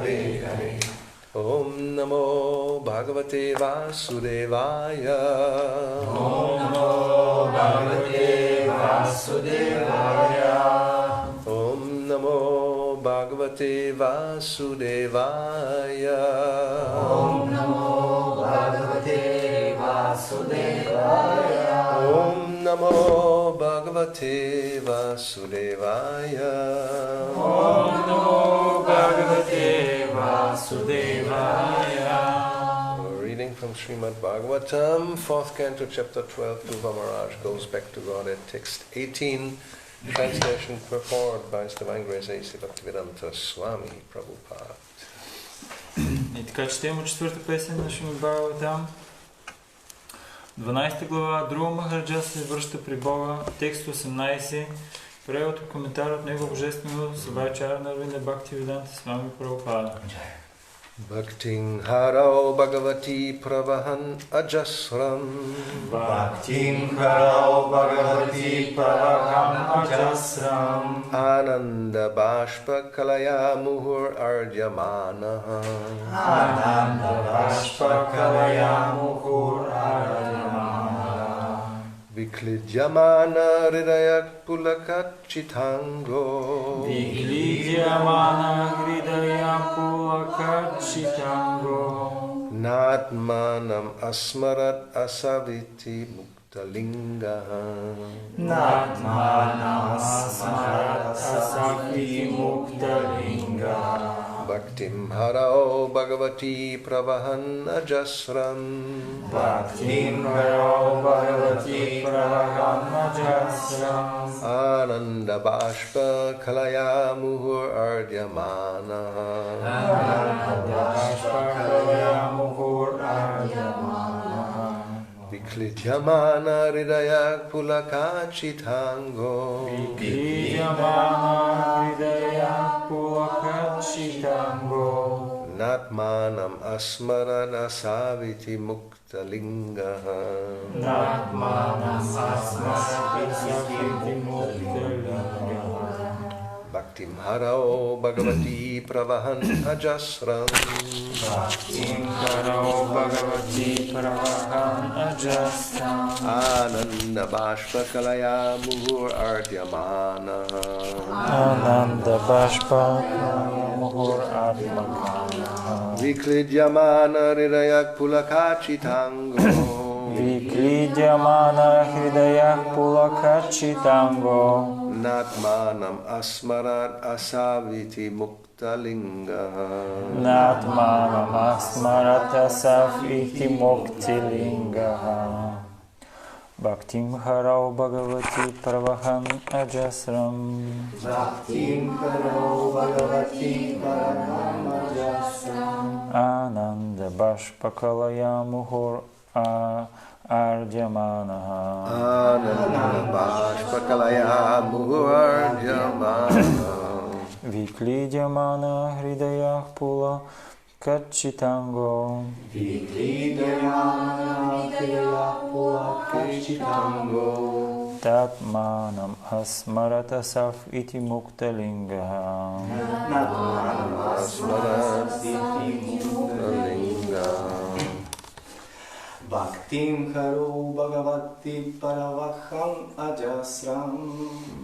Hare Hare. Om Namo Bhagavate Vasudevaya. Om Namo Bhagavate Vasudevaya. Om Namo Bhagavate Vasudevaya. Om Namo Bhagavate Vasudevaya. Om Namo Bhagavate Vasudevaya. Om Namo Bhagavate Vasudevaya. A reading from Srimad Bhagavatam, 4th canto, chapter 12, Dhruva Maharaj goes back to God at text 18, translation purport by His Divine Grace A.C. Bhaktivedanta Swami Prabhupada. И така четем от 4-та песен на Шримад Бхагаватам. 12 глава, Друва Махараджа се връща при Бога, текст 18, превод и коментар от Него Божествено Сабайчара на Арвинда Бхактивиданта Свами Прабхупада. Bhakting Harao Bhagavati Pravahan Ajasram. Bhakting Harao Bhagavati Pravahan Ajasram. Ananda Bashpa Kalaya Muhur Arjamana. Ananda Bashpa Kalaya Muhur Arjamana. Viklidyamana Hridayak Pulakat Chitango. Viklidyamana Hridaya Pulakat Chitango. Natmanam Asmarat Asaviti Muktalinga. Natmanam Asmarat Asaviti Muktalinga. Bhaktim Harao Bhagavati Pravahan Ajasram. Bhaktim Harao Bhagavati Pravahan Ajasram. Ananda Bashpa Kalaya Muhur Arjamana. Ananda Bashpa Kalaya Muhur Arjamana. Viklidyamana Hridayak Pulakachitango. Viklidyamana Hridaya Pulakat Chitango. Natmanam Asmarana Saviti Muktalinga. Natmanam Asmarati Muktalinga. Bhaktim Harao Bhagavati Pravahan Ajasram. Bhaktim Harao Bhagavati Pravahan Ajasram. Ananda Bashpa Kalaya Muhur Arjamana. Ananda Bashpa Muhur Arjamana. Viklidyamana Hridayak Pulakachitango. Viklidyamana Hridaya Pulakat Chitango. Natmanam Asmarat Asaviti Muktalinga. Natmanam Asmarat Asaviti Muktalinga. Bhaktim Harao Bhagavati Pravahan Ajasram. Bhaktim Harao Bhagavati Pravahan Ajasram. Ananda Bashpa Kalaya Muhur Arjamana. Ananda Bashpa Kalaya Muhur Arjamana. Viklidyamana Hridaya Pulakat Chitango. Viklidyamana Hridaya Pulakat Chitango. Tatmanam Asmarata Saf Iti Muktalinga. Natmanam Asmarat Iti Muktalinga. Bhaktim Harao Bhagavati Pravahan Ajasram.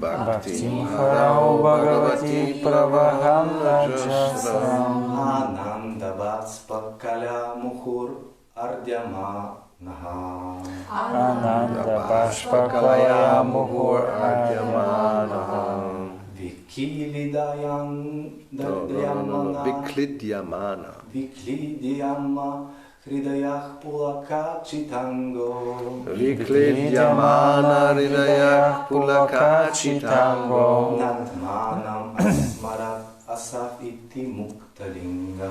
Bhaktim Harao Bhagavati Pravahan Ajasram. Ananda Bashpa Kalaya Muhur Arjamana. Ananda Bashpa Kalaya Muhur Arjamana. Viklidyamana. Viklidyamana Hridayah Pulakachitango. Viklidyamana Hridayah Pulakachitango. Natmanam Asmarat Asaviti Muktalinga.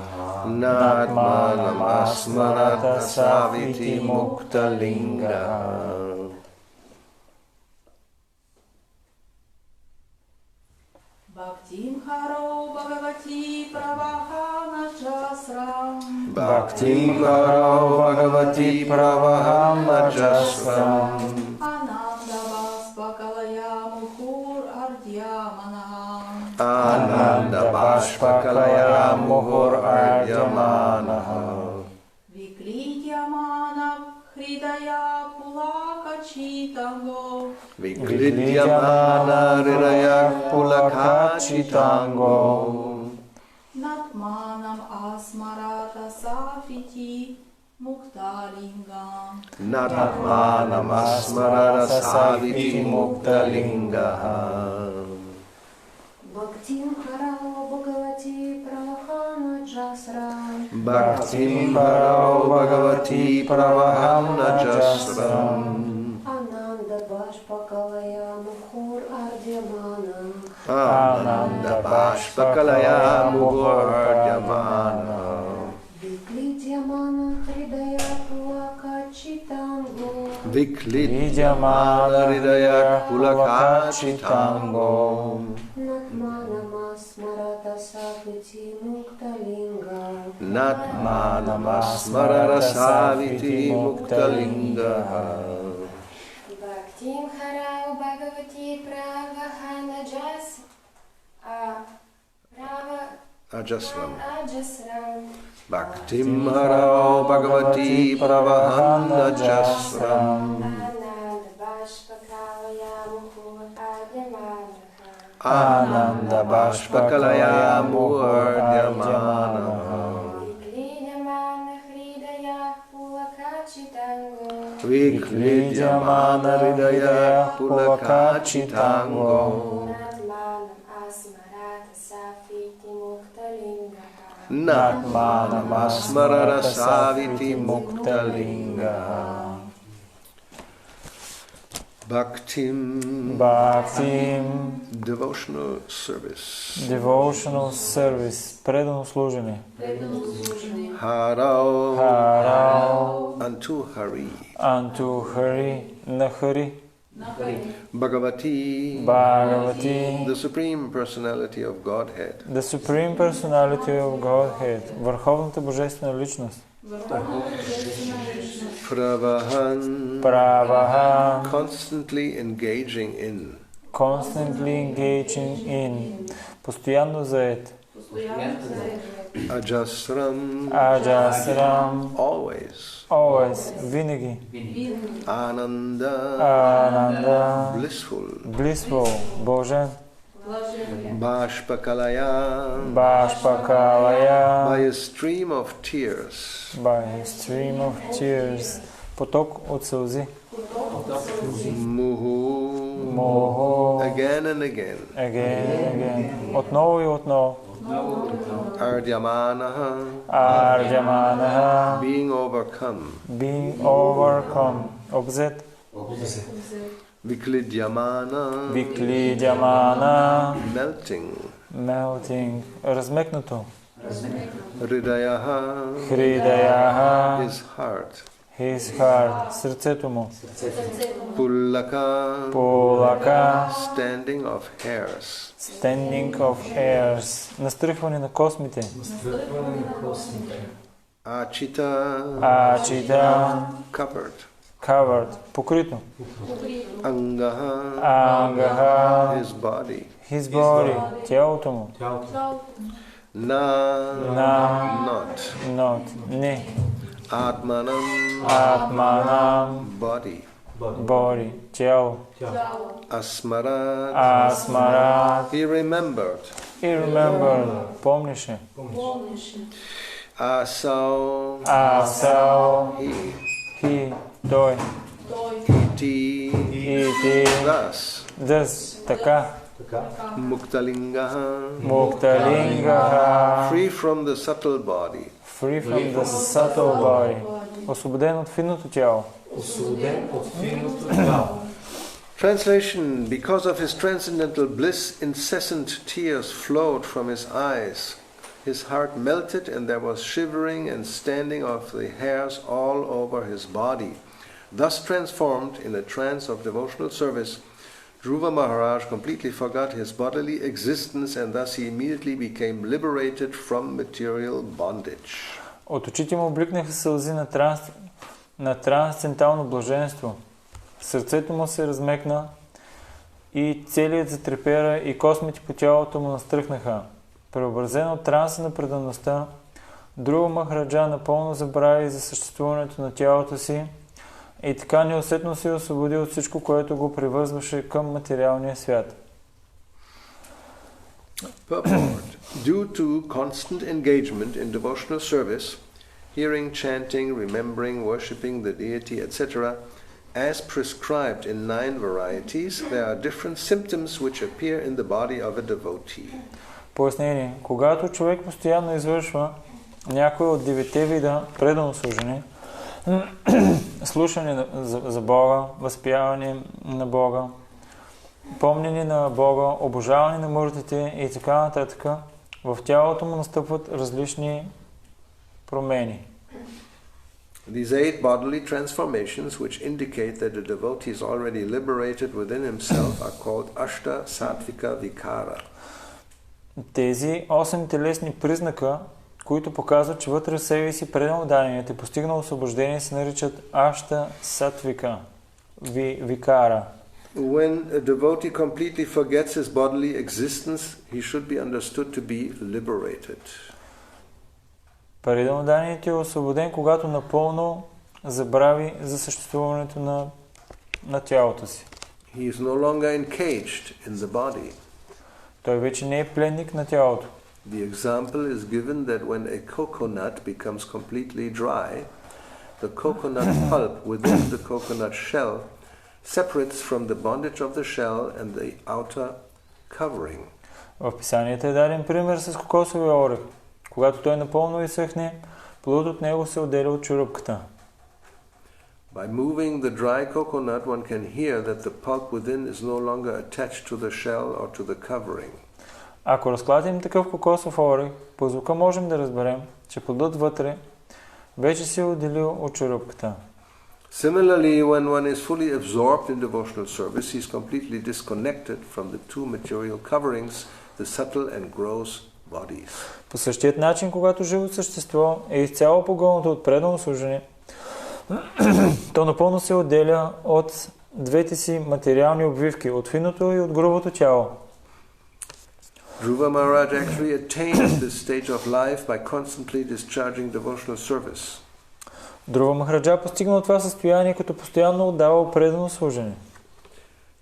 Natmanam Asmarat Asaviti Muktalinga. Bhaktim Harao Bhagavati Pravahan Ajasram. Bhaktim Harao Bhagavati Pravahan Ajasram. Ananda Bashpa Kalaya Muhur Arjamana. Ananda bashpakalaya muhur ardhyamanaha. Viklidyamana hridaya pulakachitango. Viklidyamana hridaya pulakachitango. Natmanam asmarata safiti muktalingam. Natmanam asmarata saviti muktalingam. Bhaktim harao bhagavati pravahana jasram. Bhaktim harao bhagavati pravahana jasram. Ananda bashpakalaya muhur ardhyamana. Ananda bashpakalaya muhur ardhyamana. Viklidyamana hridaya pulakachitango. Viklidyamana hridaya pulakachitango. Natmanamasmarata saviti muktalinga. Natmanamasmarata saviti muktalinga. Bhaktim harao bhagavati pravahana ajasram. ajasram. Bhaktim harao bhagavati pravahana jasram. Ananda bashpakalaya muhardhyamana. Viklidyamana hridaya pulakachitango. Natmanam asmarata saviti muktalinga. Bhaktim, devotional service, предано служене. Harao, unto Hari, na Hari. Bhagavati, the Supreme Personality of Godhead. Върховната божествена личност. Pravahan, constantly engaging in, постоянно заед. Ajasram, always, винаги. Ananda, blissful, Божен. Bashpakalaya, by a stream of tears. Поток от сълзи. Muhu, again and again. Отново и отново. Ardhyamanaha, being overcome. Обзет. Viklidyamana, melting. Размекнато. Hridayaha, his heart, сърцето му. Pulaka, standing of hairs, настръхване на космите. Achita, covered, покрито. Angaha, his body, тялото му. Not, не. Atmanam, body, тяло. Asmarat, he remembered, помнише. Asau, he, той. Iti, thus, така. Muktalingaha, free from the subtle body. Освободен от финното тяло. Translation: because of his transcendental bliss, incessant tears flowed from his eyes. His heart melted and there was shivering and standing of the hairs all over his body. Thus transformed in a trance of devotional service, Dhruva Maharaj completely forgot his bodily existence and thus he immediately became liberated from material bondage. От очите му бликнаха сълзи на трансцендентално блаженство. Сърцето му се размекна и целият затрепера и космите по тялото му настръхнаха. преобразен от транса на предаността, Друга Махараджа напълно забрави за съществуването на тялото си и така неусетно се освободи от всичко, което го привързваше към материалния свят. Purport. Due to constant engagement in devotional service, hearing, chanting, remembering, worshipping the deity, etc., as prescribed in 9 varieties, there are different symptoms which appear in the body of a devotee. Пояснение. Когато човек постоянно извършва някой от 9 вида предано служене, слушане за Бога, възпяване на Бога, помнене на Бога, обожаване на мъртвите и така нататък, в тялото му настъпват различни промени. These 8 bodily transformations, which indicate that the devotee is already liberated within himself, are called Ashta Sattvika Vikara. Тези 8 телесни признака, които показват, че вътре в себе си предано даненият е постигнал освобождение, се наричат Ашта Сатвика Викара. When a devotee completely forgets his bodily existence, he should be understood to be liberated. Предано даненият е освободен, когато напълно забрави за съществуването на тялото си. He is no longer encaged in the body. Той вече не е пленник на тялото. The example is given that when a coconut becomes completely dry, the coconut pulp within the coconut shell separates from the bondage of the shell and the outer covering. В писанията е даден пример с кокосовия орех. Когато той напълно изсъхне, плодът от него се отделя от чурупката. By moving the dry coconut, one can hear that the pulp within is no longer attached to the shell or to the covering. Ако разклатим такъв кокосов орех, по звука можем да разберем, че плодът вътре вече се е отделил от чурупката. Similarly, when one is fully absorbed in devotional service, he is completely disconnected from the two material coverings, the subtle and gross bodies. По същият начин, когато живото същество е изцяло погълнато от предано служене, то напълно се отделя от двете си материални обвивки, от финото и от грубото тяло. Dhruva Maharaj actually attained this stage of life by constantly discharging devotional service. Друга Махараджа постигнал това състояние, като постоянно отдавал предано служене.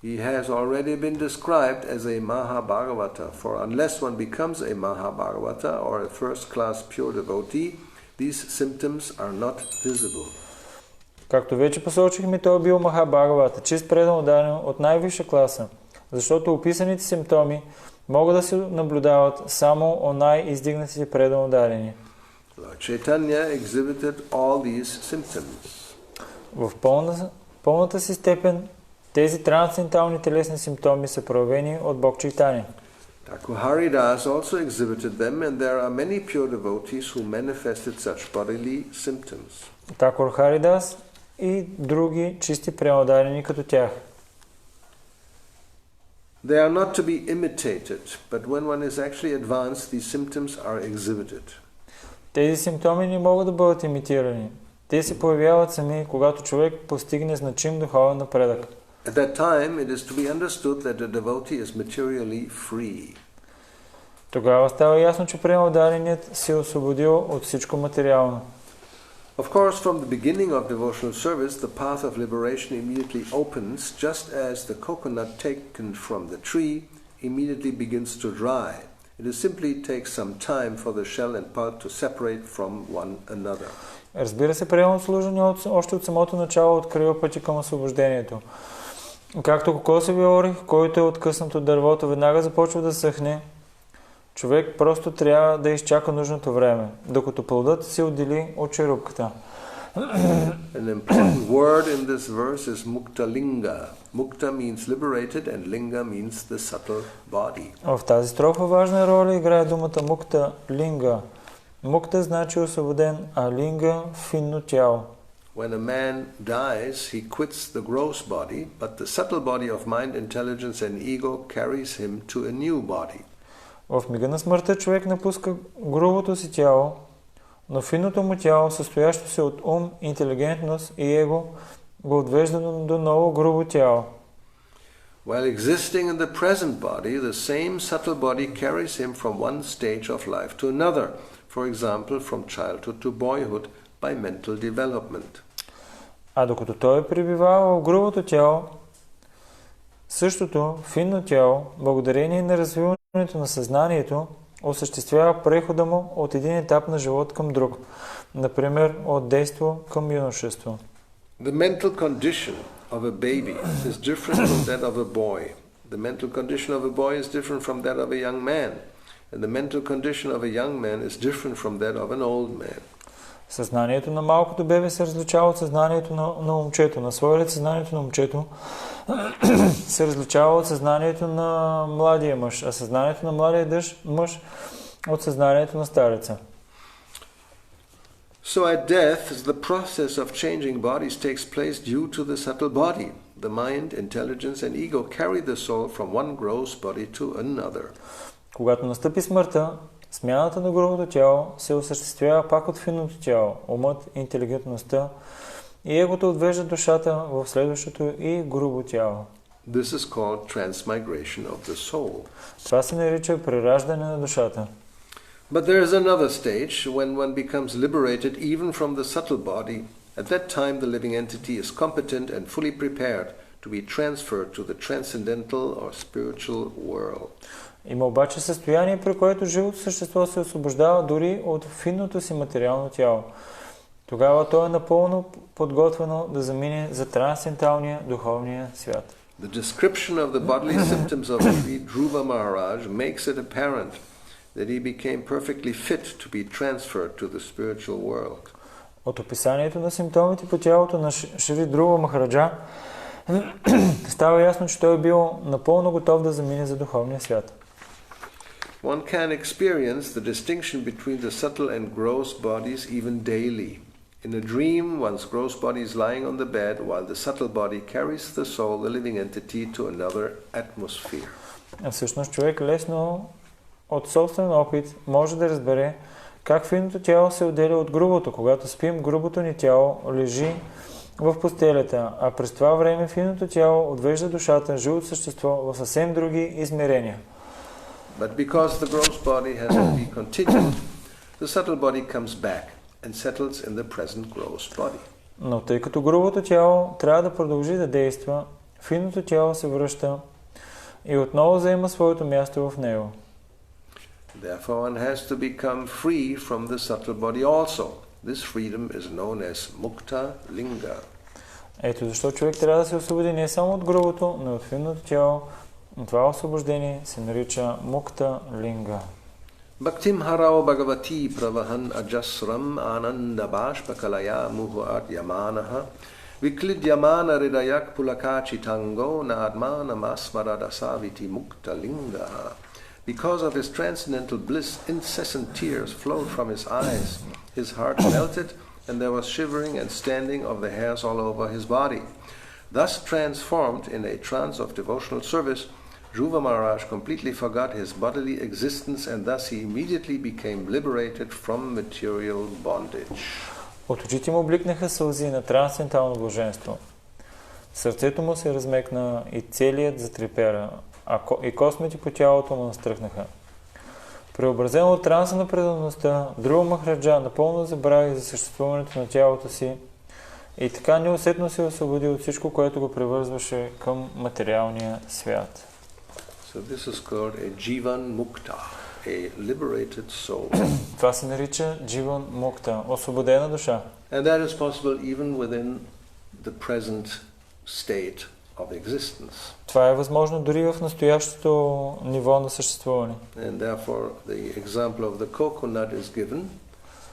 He has already been described as a Mahabhagavata, for unless one becomes a Mahabhagavata or a first-class pure devotee, these symptoms are not visible. Както вече посочихме, той е бил Махабхагавата, чист предан даден от най-висша класа, защото описаните симптоми могат да се наблюдават само от най-издигнатите предан дадени. Lord Chaitanya exhibited all these symptoms. В пълната си степен тези трансцендентални телесни симптоми са проявени от Бог Чайтаня. Thakur Haridas also exhibited them, and there are many pure devotees who manifested such bodily symptoms. Такур Харидас и други чисти преданодадени като тях. They are not to be imitated, but when one is actually advanced, these symptoms are exhibited. Тези симптоми не могат да бъдат имитирани. Те се появяват сами, когато човек постигне значим духовен напредък. At that time, it is to be understood that the devotee is materially free. Тогава става ясно, че преданодаденият се е освободил от всичко материално. Of course, from the beginning of devotional service, the path of liberation immediately opens, just as the coconut taken from the tree immediately begins to dry. It simply takes some time for the shell and pulp to separate from one another. Разбира се, преданното служене още от самото начало открива пътя към освобождението. Както кокосовия орех, който е откъснат от дървото, веднага започва да съхне, човек просто трябва да изчака нужното време, докато плодът се отдели от черупката. An important word in this verse is mukta linga. Mukta means liberated and linga means the subtle body. В тази строфа важна роля играе думата мукта линга. Мукта значи освободен, а линга финно тяло. When a man dies, he quits the gross body, but the subtle body of mind, intelligence and ego carries him to a new body. В мига на смъртта човек напуска грубото си тяло, но финното му тяло, състоящо се от ум, интелигентност и его, го отвежда до ново грубо тяло. While existing in the present body, the same subtle body carries him from one stage of life to another, for example, from childhood to boyhood, by mental development. А докато той пребивава в грубото тяло, същото финно тяло, благодарение на развиването на съзнанието, осъществява прехода му от един етап на живот към друг, например от действо към юношество. The mental condition of a baby is different from that of a boy. The mental condition of a boy is different from that of a young man. And the mental condition of a young man is different from that of an old man. Съзнанието на малкото бебе се различава от съзнанието на момчето. На своя ред съзнанието на момчето се различава от съзнанието на младия мъж, а съзнанието на младия мъж от съзнанието на стареца. So at death, the process of changing bodies takes place due to the subtle body. The mind, intelligence and ego carry the soul from one gross body to another. Когато настъпи смъртта, смяната на грубото тяло се осъществява пак от финното тяло. Умът, интелигентността и егото отвеждат душата в следващото и грубо тяло. This is called transmigration of the soul. Това се нарича прераждане на душата. But there is another stage when one becomes liberated even from the subtle body. At that time the living entity is competent and fully prepared to be transferred to the transcendental or spiritual world. Има обаче състояние, при което живото същество се освобождава дори от финното си материално тяло. Тогава то е напълно подготвено да замине за трансценденталния духовния свят. The description of the bodily symptoms of Dhruva Maharaj makes it apparent that he became perfectly fit to be transferred to the spiritual world. От описанието на симптомите по тялото на Шри Друва Махараджа става ясно, че той е бил напълно готов да замине за духовния свят. One can experience the distinction between the subtle and gross bodies even daily. In a dream, one's gross body is lying on the bed while the subtle body carries the soul, the living entity, to another atmosphere. Всъщност човек лесно от собствен опит може да разбере как финното тяло се отделя от грубото. Когато спим, грубото ни тяло лежи в постелята, а през това време финното тяло отвежда душата, живото същество, в съвсем други измерения. But because the gross body has to be continued, the subtle body comes back and settles in the present gross body. Но тъй като грубото тяло трябва да продължи да действа, финното тяло се връща и отново заема своето място в него. Therefore one has to become free from the subtle body also. This freedom is known as mukta linga. Ето защо човек трябва да се освободи не само от грубото, но и от финното тяло. Това освобождение се нарича мукта линга. Bhaktim harao bhagavati pravahan ajasram ananda bashpakalaya muhuat yamanaha viklidyamana ridayak pulakachitango naadmana masmaradasaviti mukta linga. Because of his transcendental bliss, incessant tears flowed from his eyes. His heart melted, and there was shivering and standing of the hairs all over his body. Thus transformed in a trance of devotional service, Dhruva Maharaj completely forgot his bodily existence, and thus he immediately became liberated from material bondage. От очите му бликнаха сълзи на трансцендентално блаженство. Сърцето му се размекна и целият затрепера, и космите по тялото му настръхнаха. Преобразен от транса на предаността, Друва Махараджа напълно забрави за съществуването на тялото си и така неусетно се освободи от всичко, което го превързваше към материалния свят. So this is called a jivan mukta, a liberated soul. Това се нарича дживан мукта, освободена душа. And that is possible even within the present state of existence. Това е възможно дори в настоящото ниво на съществуване. And therefore the example of the coconut is given,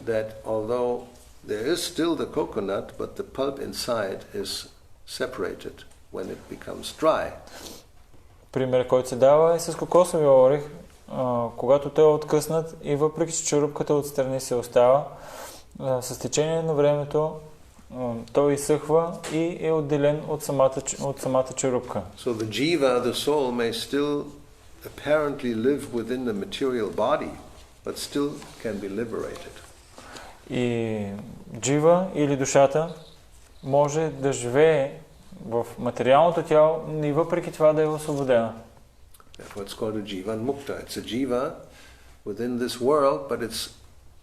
that although there is still the coconut, but the pulp inside is separated when it becomes dry. Пример, който се дава е с кокосовия орех, когато той е откъснат и въпреки че черупката отстрани се остава, с течение на времето той изсъхва и е отделен от самата черупка. So the jiva, the soul, may still apparently live within the material body, but still can be liberated. И джива или душата може да живее в материалното тяло и въпреки това да е освободена. Therefore it's called a jivan mukta. It's a jiva within this world, but it's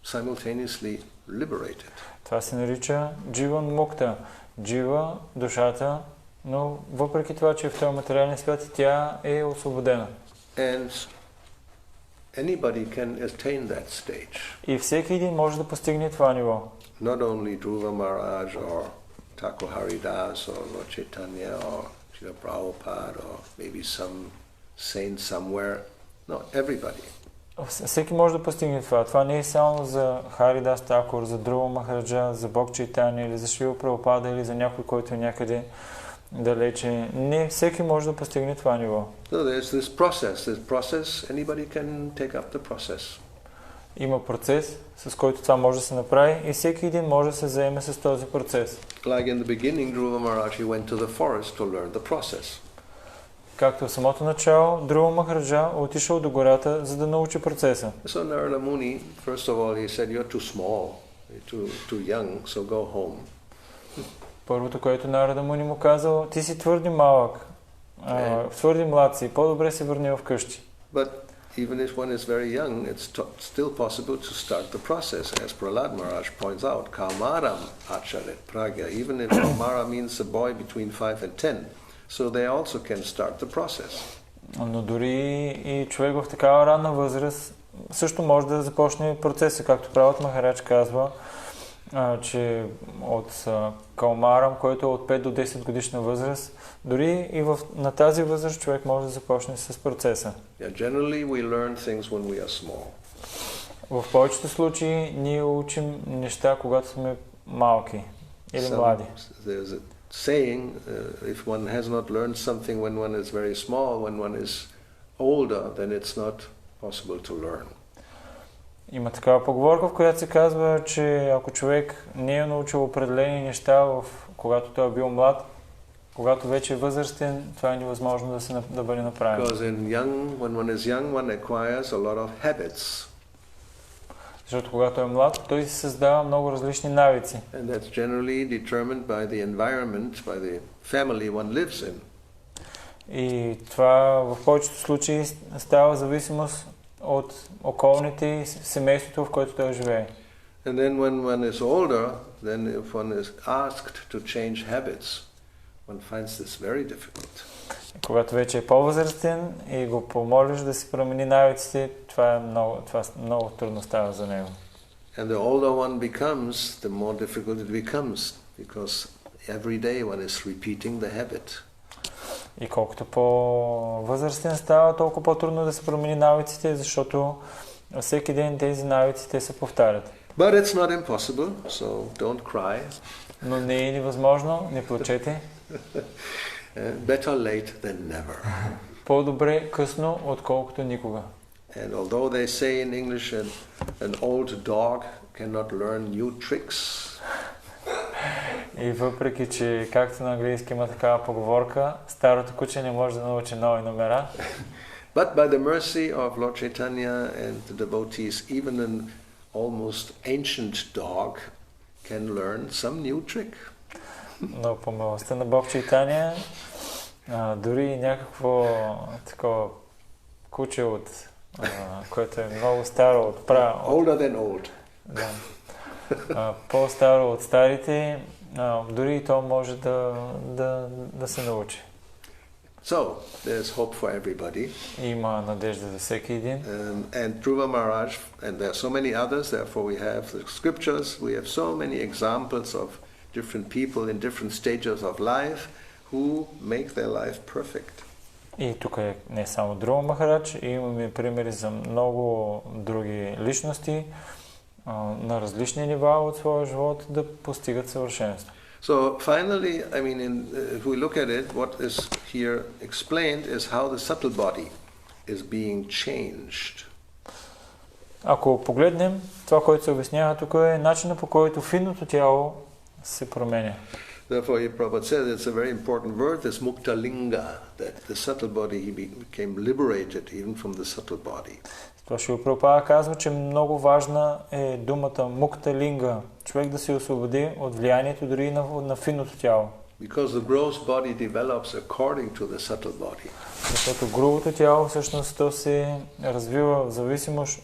simultaneously liberated. Това се нарича дживан мукта. Джива, душата, но въпреки това, че в този материален свят тя е освободена. And anybody can attain that stage. И всеки един може да постигне това ниво. Not only Dhruva Maharaj or Thakur Haridas or Lord Chaitanya or Srila Prabhupada or maybe some saint somewhere. No, everybody. Всеки може да постигне това. Това не е само за Харидас Такур, за Друва Махараджа, за Бог Чайтания или за Шрила Прабхупада или за някой, който е някъде далече. Не, всеки може да постигне това ниво. So there's this process, anybody can take up the process. Има процес, с който това може да се направи и всеки един може да се заеме с този процес. Like in the beginning, Dhruva Maharaj went to the forest to learn the process. Както в самото начало, Друва Махараджа отишъл до гората, за да научи процеса. So Narada Muni, first of all, he said, "You're too small, you're too young, so go home." Първото, което Нарада Муни му казал, ти си твърде малък, твърде млад си, по-добре се върни в къщи. But even if one is very young, it's still possible to start the process, as Prahlad Maharaj points out. Kaumaram acharet pragya, even if Kaumara means a boy between 5 and 10, so they also can start the process. Но дори и човек в такава ранна възраст също може да започне процеса, както Прабхупад Махарадж казва, че от Каумарам, който е от 5 до 10 годишна възраст, дори и на тази възраст човек може да започне с процеса. Yeah, generally we learn things when we are small. В повечето случаи ние учим неща, когато сме малки или млади. There's a saying, if one has not learned something when one is very small, when one is older, then it's not possible to learn. Има такава поговорка, в която се казва, че ако човек не е научил определени неща, когато той е бил млад, когато вече е възрастен, това е невъзможно да бъде направено. Because when one is young, one acquires a lot of habits. Защото когато е млад, той си създава много различни навици. And that's generally determined by the environment, by the family one lives in. И това в повечето случаи става зависимост от околните и семейството, в което той живее. And then when one is older, then if one is asked to change habits, one finds this very difficult. Когато вече е по-възрастен и го помолиш да си промени навиците, това много трудно става за него. And the older one becomes, the more difficult it becomes, because every day one is repeating the habit. И колкото по-възрастен става, толкова по-трудно да се промени навиците, защото всеки ден тези навици те се повтарят. But it's not impossible, so don't cry. Но не е невъзможно, не плачете. Better late than never. По-добре късно, отколкото никога. And although they say in English an old dog cannot learn new tricks, И въпреки, че както на английски има такава поговорка, старото куче не може да научи нови номера. But by the mercy of Lord Chaitanya and the devotees, even an almost ancient dog can learn some new trick. Но по милостта на Бог Чайтания, дори някакво такова куче, което е много старо от Older than old. Да. По-старо от старите, дори и то може да се научи. So, there's hope for everybody. Има надежда за всеки един. And Dhruva Maharaj, and there are so many others, therefore we have the scriptures, we have so many examples of different people in different stages of life who make their life perfect. И тук е не само Dhruva Maharaj, имаме примери за много други личности на различни нива от своя живот да постигат съвършенство. So finally, I mean, if we look at it, what is here explained is how the subtle body is being changed. Ако погледнем, това, което се обяснява тук е начина, по който финното тяло се променя. Therefore, Prabhupada said it's a very important word, this mukta linga, that the subtle body, he became liberated even from the subtle body. Това Шрила Прабхупада казва, че много важна е думата мукта линга, човек да се освободи от влиянието дори на финното тяло. Because the gross body develops according to the subtle body. Защото грубото тяло всъщност то се развива в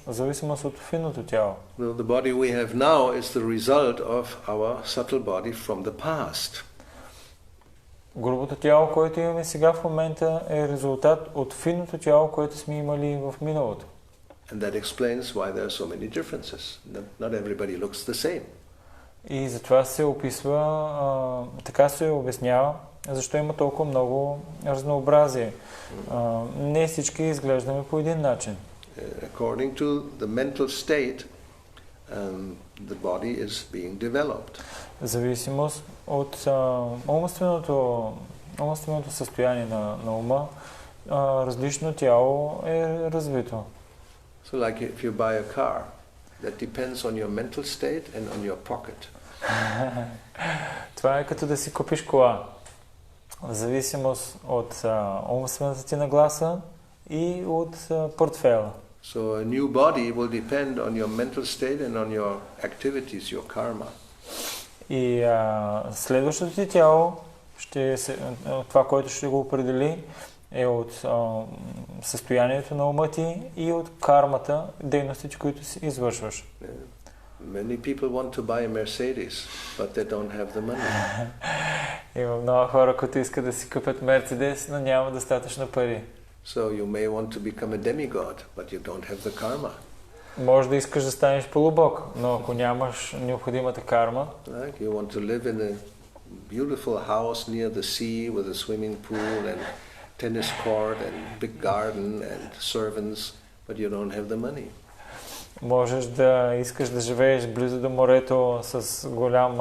зависимост от финното тяло. The body we have now is the result of our subtle body from the past. Грубото тяло, което имаме сега в момента, е резултат от финното тяло, което сме имали в миналото. And that explains why there are so many differences. Not everybody looks the same. И затова се описва, така се обяснява, защо има толкова много разнообразие. Не всички изглеждаме по един начин. According to the mental state, the body is being developed. В зависимост от умственото състояние на ума, различно тяло е развито. So like if you buy a car, that depends on your mental state and on your pocket. Това е като да си купиш кола. В зависимост от умствената ти нагласа и от портфела. So a new body will depend on your mental state and on your activities, your karma. И следващото ти тяло, това, което ще го определи, е от състоянието на ума ти и от кармата, дейностите, които си извършваш. Many people want to buy a Mercedes, but they don't have the money. Има много хора, които искат да си купят Мерцедес, но няма достатъчно пари. So you may want to become a demigod, but you don't have the karma. Може да искаш да станеш полубог, но ако нямаш необходимата карма, Like you want to live in a beautiful house near the sea with a swimming pool and tennis court and big garden and servants, but you don't have the money. можеш да искаш да живееш близо до морето с голям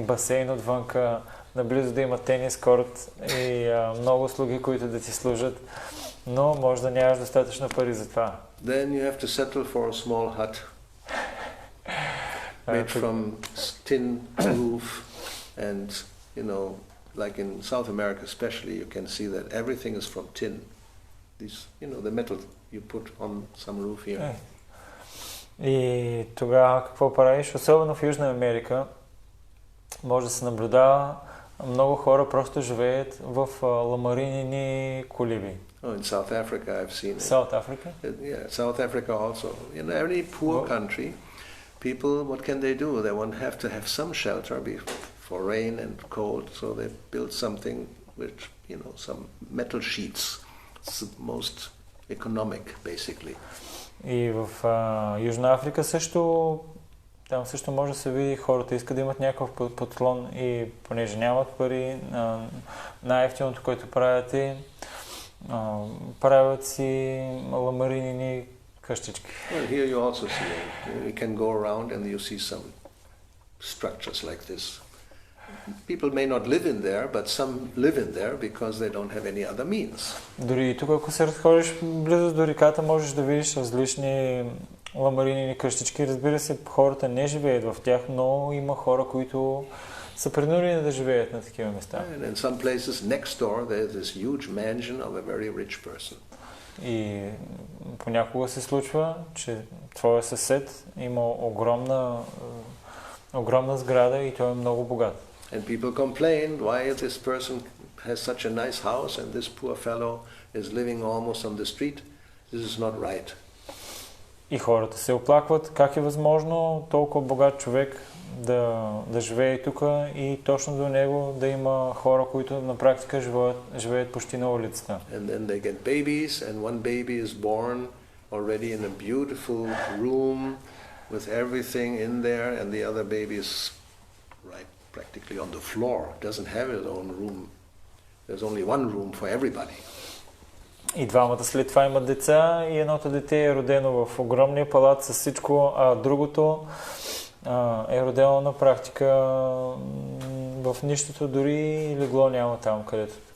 басейн отвънка, наблизо да има тенис корт и много слуги, които да ти служат, но може да нямаш достатъчно пари за това. Then you have to settle for a small hut made from tin roof, and you know, like in South America especially, you can see that everything is from tin. These, you know, the metal you put on some roof here. И тогава какво правиш? Особено в Южна Америка може да се наблюдава, много хора просто живеят в ламаринени колиби. Oh, in South Africa I've seen it. South Africa? Yeah, South Africa also. In any poor country, people, what can they do? They won't have to have some shelter for rain and cold, so they build something with, you know, some metal sheets. It's the most economic, basically. И в Южна Африка също, там също може да се види, хората искат да имат някакъв подслон и понеже нямат пари, най-ефтиното, което правят е правят си ламаринени къщички. Well, here you also see it. You can go around and you see some structures like this. People may not live in there, but some live in there because they don't have any other means. Дори и тук, ако се разходиш близо до реката, можеш да видиш различни ламаринени къщички. Разбира се, хората не живеят в тях, но има хора, които са принудени да живеят на такива места. And in some places next door there is this huge mansion of a very rich person. И понякога се случва, че твоя съсед има огромна сграда и той е много богат. And people complain why this person has such a nice house and this poor fellow is living almost on the street. This is not right. И хората се оплакват как е възможно толкова богат човек да живее тук и точно до него да има хора, които на практика живеят почти на улицата. And then they get babies and one baby is born already in a beautiful room with everything in there and the other baby is right practically on the floor. It doesn't have its own room. There's only one room for everybody. И двамата след това имат деца и едното дете е родено в огромния палат с всичко, а другото е родено на практика в нищото, дори легло няма там,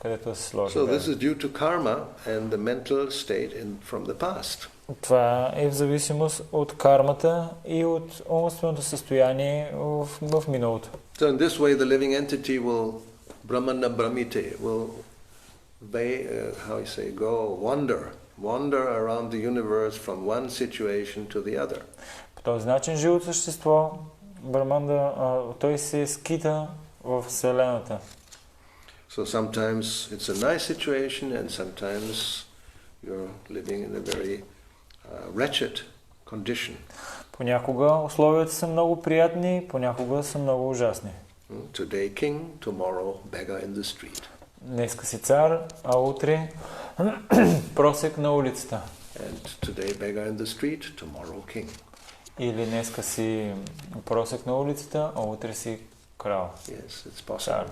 където да се сложи. So this is due to karma and the mental state from the past. Това е в зависимост от кармата и от умственото състояние в миналото. So in this way the living entity will brahmana brahmite will wander around the universe from one situation to the other. По този начин живото същество, Браманда, той се скита в Вселената. So sometimes it's a nice situation and sometimes you're living in a very wretched condition. Понякога условията са много приятни, понякога са много ужасни. Today king, tomorrow beggar in the street. Днеска си цар, а утре просек на улицата. And today beggar in the street, tomorrow king. Или днеска си просек на улицата, а утре си крал. Yes, it's possible.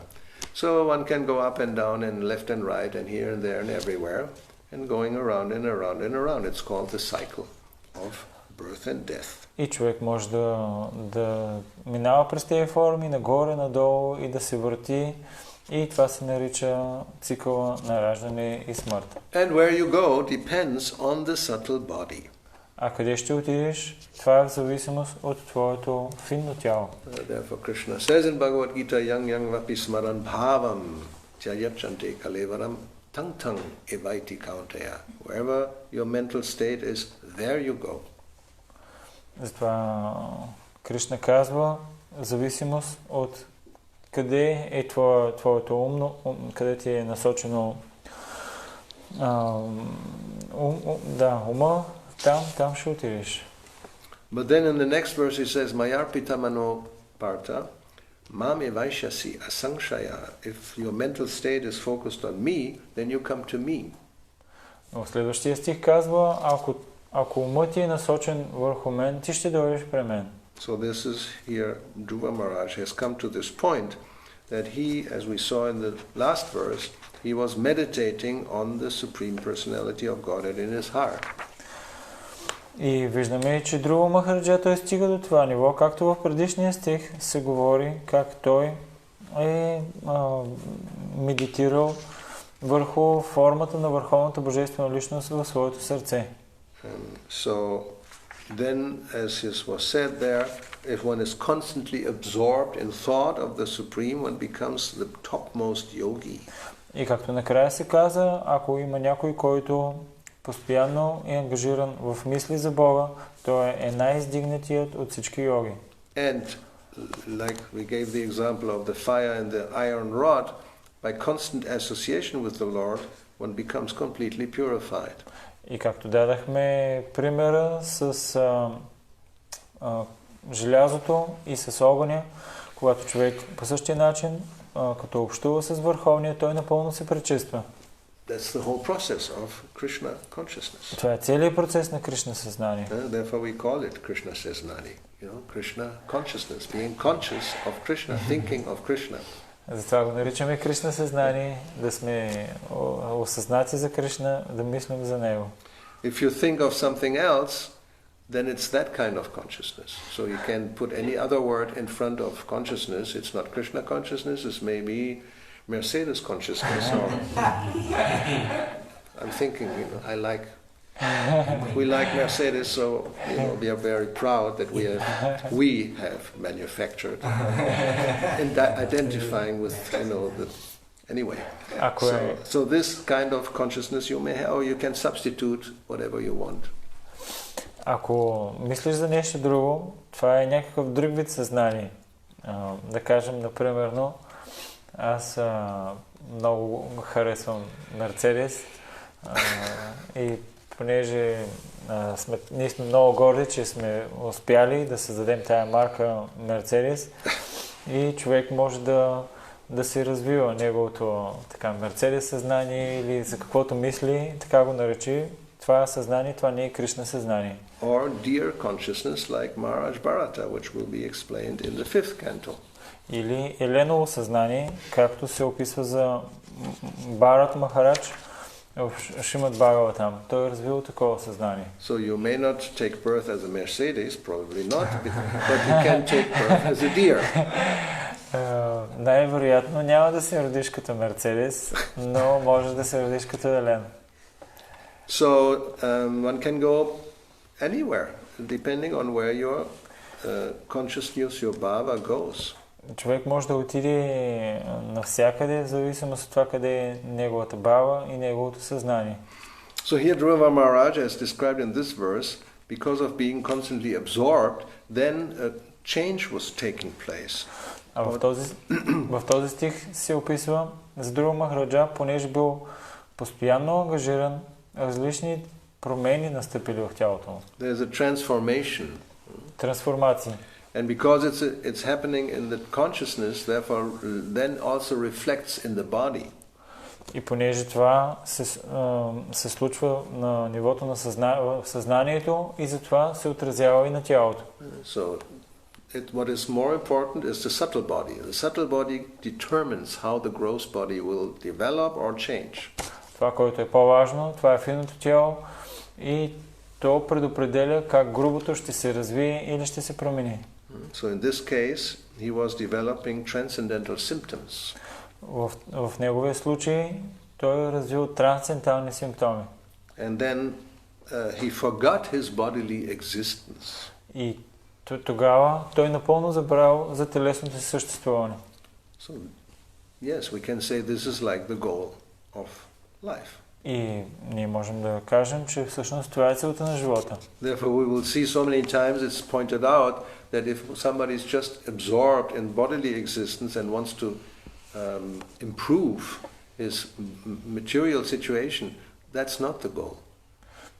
So one can go up and down and left and right and here and there and everywhere and going around and around and around. It's called the cycle of birth and death. И човек може да минава през тези форми, нагоре, надолу и да се върти. И това се нарича цикъла на раждане и смърт. And where you go depends on the subtle body. А къде ще отидеш? Това е в зависимост от твоето финно тяло. Therefore Krishna says in Bhagavad Gita, yang yang vapi smaran bhavam jayachante kalevaram tang tang evaiti kaunteya. Wherever your mental state is, there you go. Затова Кришна казва, в зависимост от къде е твоето умно, къде ти е насочено ума, там ще отидеш. But then in the next verse he says, Mayarpita mano partha, mam evaishasi asangshaya. If your mental state is focused on me, then you come to me. В следващия стих казва, ако умът ти е насочен върху мен, ти ще дойдеш при мен. So this is here, Dhruva Maharaj has come to this point that he, as we saw in the last verse, he was meditating on the Supreme Personality of Godhead in his heart. И виждаме, че Друва Махараджа той стига до това ниво, както в предишния стих се говори как той е медитирал върху формата на Върховната Божествена личност в своето сърце. So then, as was said there, if one is constantly absorbed in thought of the Supreme, one becomes the topmost yogi. И както накрая се каза, ако има някой, който постоянно е ангажиран в мисли за Бога, той е най-издигнатият от всички йоги. And like we gave the example of the fire and the iron rod, by constant association with the Lord, one becomes completely purified. И както дадахме примера с желязото и с огъня, когато човек по същия начин, като общува с Върховния, той напълно се пречиства. That's the whole process of Krishna consciousness. Това е целият процес на Кришна съзнание. Therefore we call it Krishna Saznani. You know, Krishna consciousness, being conscious of Krishna, thinking of Krishna. Затова го наричаме Кришна съзнание, да сме осъзнати за Кришна, да мислим за него. If you think of something else, then it's that kind of consciousness. So you can put any other word in front of consciousness. It's not Krishna consciousness, it's maybe Mercedes consciousness. Or I'm thinking, you know, we like Mercedes, so you know, we are very proud that we have manufactured and identifying with, you know, the anyway. So this kind of consciousness you may have, or you can substitute whatever you want. Ако мислиш за нещо друго, това е някакъв друг вид съзнание. Да кажем, например, аз много харесвам Мерцедес и понеже ние сме много горди, че сме успяли да създадем тая марка Мерцедес и човек може да се развива неговото така Мерцедес съзнание или за каквото мисли, така го наречи. Това съзнание, това не е Кришна съзнание. Or dear consciousness like Maharaj Bharata, which will be explained in the 5th canto. Или Еленово съзнание, както се описва за Бхарат Махарадж в Шримад Бхагаватам. Той е развил такова съзнание. So you may not take birth as a Mercedes, probably not, but you can take birth as a deer. Най-вероятно няма да се родиш като Мерцедес, но можеш да се родиш като Елен. So one can go anywhere, depending on where your consciousness, your bhava goes. Човек може да отиде навсякъде, в зависимост от това къде е неговата бава и неговото съзнание. So here Dhruva Maharaj, as described in this verse, because of being constantly absorbed, then a change was taking place. А в този стих се описва, за друг Махараджа, понеже бил постоянно ангажиран, различни промени настъпили в тялото му. There's a transformation. Трансформации. And because it's happening in the consciousness, therefore then also reflects in the body. И понеже това се случва на нивото на съзнанието и затова се отразява и на тялото. So what is more important is the subtle body. The subtle body determines how the gross body will develop or change. Това, което е по-важно, това е финното тяло и то предопределя как грубото ще се развие или ще се промени. So in this case, he was developing transcendental symptoms. В неговия случай той е развил трансцендентални симптоми. And then he forgot his bodily existence. И тогава той напълно забрал за телесното си съществуване. So yes, we can say this is like the goal of life. И ние можем да кажем, че всъщност това е целта на живота. Therefore we will see so many times it's pointed out that if somebody is just absorbed in bodily existence and wants to improve his material situation, that's not the goal.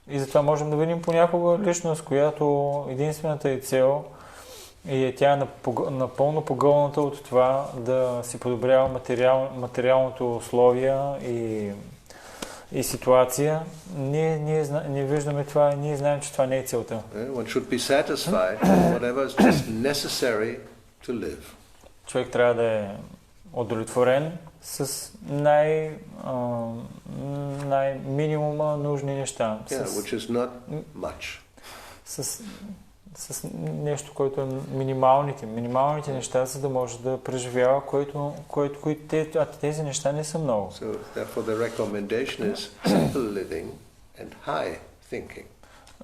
И затова можем да видим понякога личност, която единствената е цел и тя е напълно погълната от това да си подобрява материалното условия и ситуация. Ние виждаме това и ние знаем, че това не е целта. One should be satisfied with whatever is just necessary to live. Човек трябва да е удовлетворен с минимума нужни неща. Which is not much. С нещо, което е минималните неща, за да може да преживява, тези неща не са много. So therefore the recommendation is simple living and high thinking.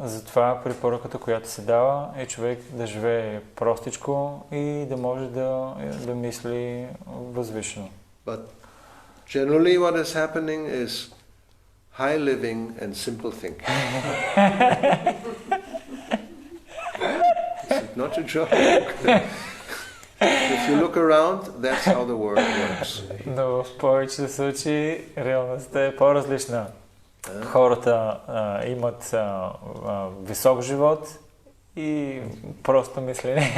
Затова препоръката, която се дава, е човек да живее простичко и да може да мисли възвишено. But generally what is happening is high living and simple thinking. It's not a joke. If you look around, that's how the world works. Но в повечето случаи реалността е по-различна. Хората имат висок живот и просто мислене.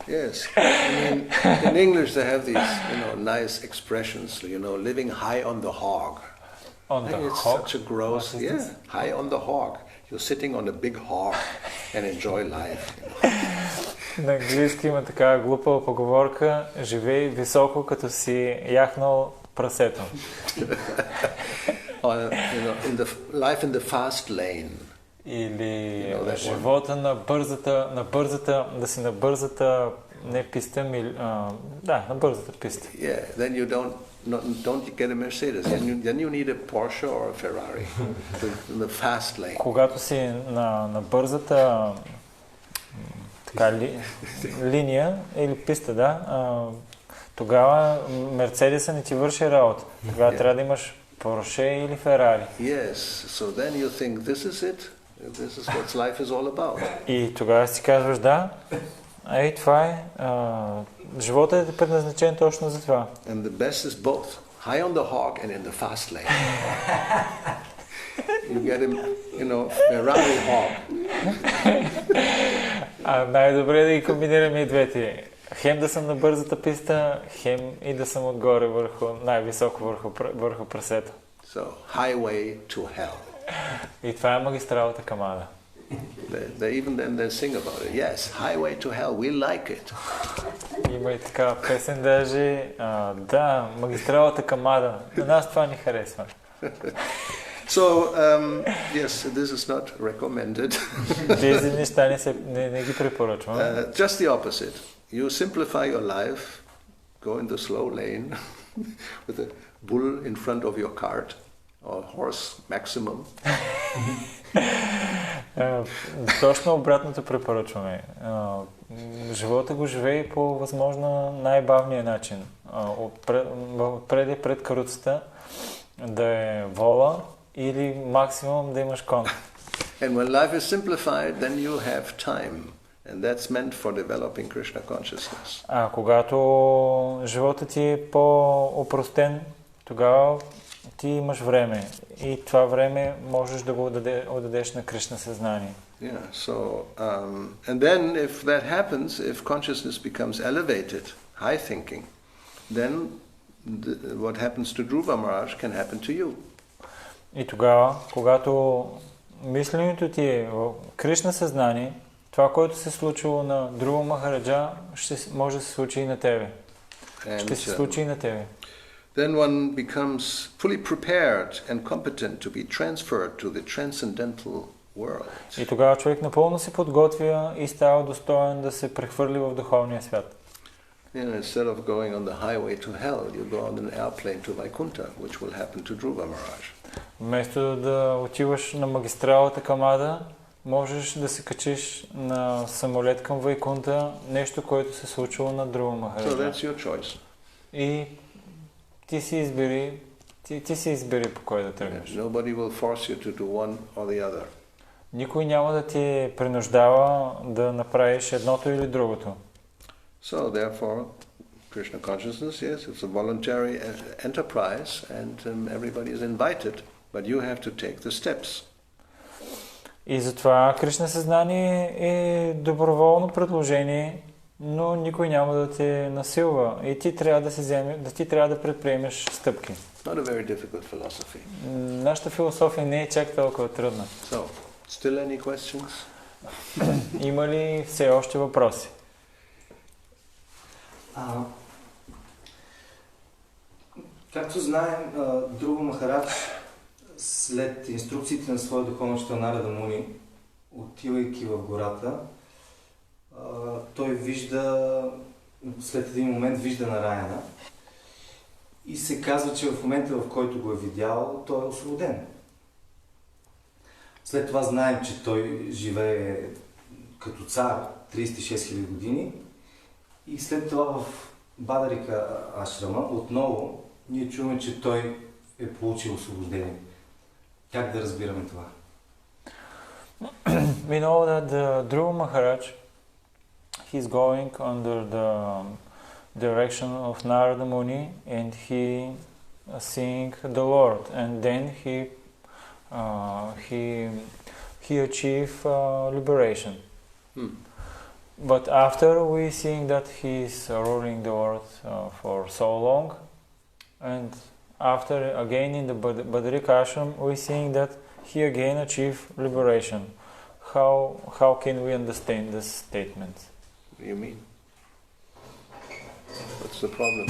Yes, I mean, in English they have these, nice expressions, living high on the hog. On the it's hog? such a gross, high on the hog. You're sitting on a big hog and enjoy life. На английски има такава глупава поговорка: живей високо, като си яхнал прасето. Life in the fast lane. Или живота на бързата, да си на бързата, не писта, на бързата писта. Yeah, then you don't get a Mercedes. Then you need a Porsche or a Ferrari. The fast lane. Когато си на бързата линия или писта, тогава Мерцедеса не ти върши работа. Тогава трябва да имаш Порше или Ферари. Yes, so then you think this is it. This is what life is all about. И тогава си казваш, това е. Живота е предназначен точно за това. And the best is both. High on the hog and in the fast lane. You get him, Ferrari hog. Най-добре е да ги комбинираме и двете. Хем да съм на бързата писта, хем и да съм отгоре най-високо върху прасето. So, highway to hell. И това е магистралата към ада. They sing about it. Yes, highway to hell. We like it. Има и така песен даже. Магистралата към ада. На нас това ни харесва. So, yes, this is not recommended. Тези неща не ги препоръчвам. Just the opposite. You simplify your life, go in the slow lane with a bull in front of your cart, or horse maximum. Точно обратното препоръчваме. Живота го живее по възможно най-бавния начин. Пред каруцата да е вола или максимум да имаш кон. And when life is simplified, then you have time And that's meant for developing Krishna consciousness. А когато животът ти е по-опростен, тогава ти имаш време. И това време можеш да го отдадеш на Кришна съзнание. Yeah, so, and then if that happens, if consciousness becomes elevated, high thinking, then what happens to Dhruva Maharaj can happen to you. И тогава, когато мисленето ти е в Кришна съзнание, това, което се случило на Dhruva Махараджа, може да се случи и на тебе. Ще се случи и на тебе. Then one becomes fully prepared and competent to be transferred to the transcendental world. И тогава човек напълно се подготвя и става достоен да се прехвърли в духовния свят. Instead of going on the highway to hell, you go on an airplane to Vaikuntha, which will happen to Dhruva Maharaj. Вместо да отиваш на магистралата към Ада, можеш да се качиш на самолет към Вайкунта, нещо, което се случило на Dhruva Махараджа. So that's your choice. И ти си избери по кой да тръгнеш. Nobody will force you to do one or the other. Никой няма да ти принуждава да направиш едното или другото. So therefore, Krishna consciousness, yes, it's a voluntary enterprise, and everybody is invited, but you have to take the steps. И затова Кришна съзнание е доброволно предложение, но никой няма да те насилва. И ти трябва да предприемеш стъпки. Not a very difficult philosophy. Нашата философия не е чак толкова трудна. So, still any questions? Има ли все още въпроси? Както знаем, Dhruva Махарадж след инструкциите на своя духовен учител Нарада Муни, отивайки в гората, той вижда, след един момент вижда Нараяна и се казва, че в момента, в който го е видял, той е освободен. След това знаем, че той живее като цар 36 000 години и след това в Бадарика Ашрама отново ние чуваме, че той е получил освобождение. Как да разбираме това? We know that the Dhruva Maharaj, he's going under the direction of Narada Muni and he seeing the Lord, and then he achieved liberation. But after we seeing that he's ruling the world for so long, and after again in the Badarika Ashram we seeing that he again achieved liberation. How can we understand this statement? What do you mean? What's the problem?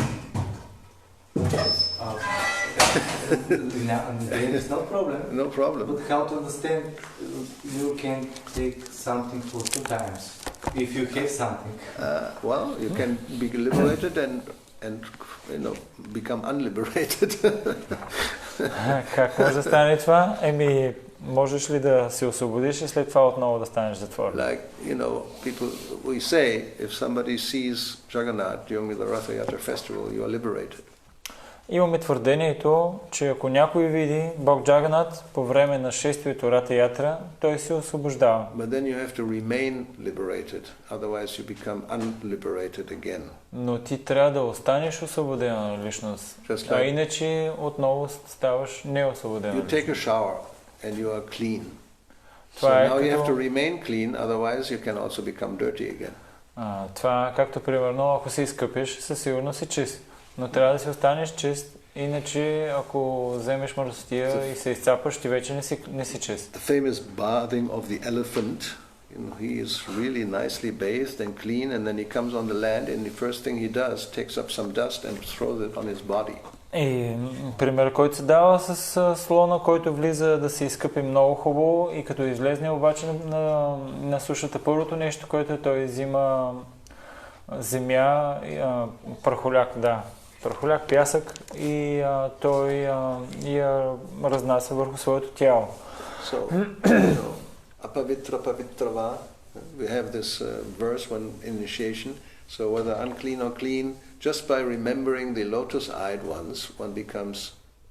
There is no problem. No problem. But how to understand you can take something for 2 times if you have something? Well, you can be liberated and become unliberated. Как може да стане това? Можеш ли да се освободиш и след това отново да станеш затворен? Like, we say, if somebody sees Jagannath during the Ratha Yatra festival, you are liberated. Имаме твърдението, че ако някой види Бог Джаганат по време на шествието Рата Ятра, той се освобождава. But then you have to remain liberated, otherwise you become unliberated again. Но ти трябва да останеш освободена личност, а иначе отново ставаш неосвободена. You take a shower and you are clean. So Това now you have to remain clean, otherwise you can also become dirty again. Това както примерно, ако се изкъпиш, със сигурност си чист. Но трябва да си останеш чист, иначе ако вземеш мърсотия и се изцапаш, ти вече не си чист. The famous bathing of the elephant, he is really nicely bathed and clean, and then he comes on the land, and the first thing he does, takes up some dust and throws it on his body. И пример, който се дава с слона, който влиза да се изкъпи много хубаво и като излезне обаче на сушата, първото нещо, което той взима земя, прахоляк, пясък и той я разнася върху своето тяло. So, apavitra pavitrava, we have this verse when initiation, so whether unclean or clean, just by remembering the lotus-eyed ones, one becomes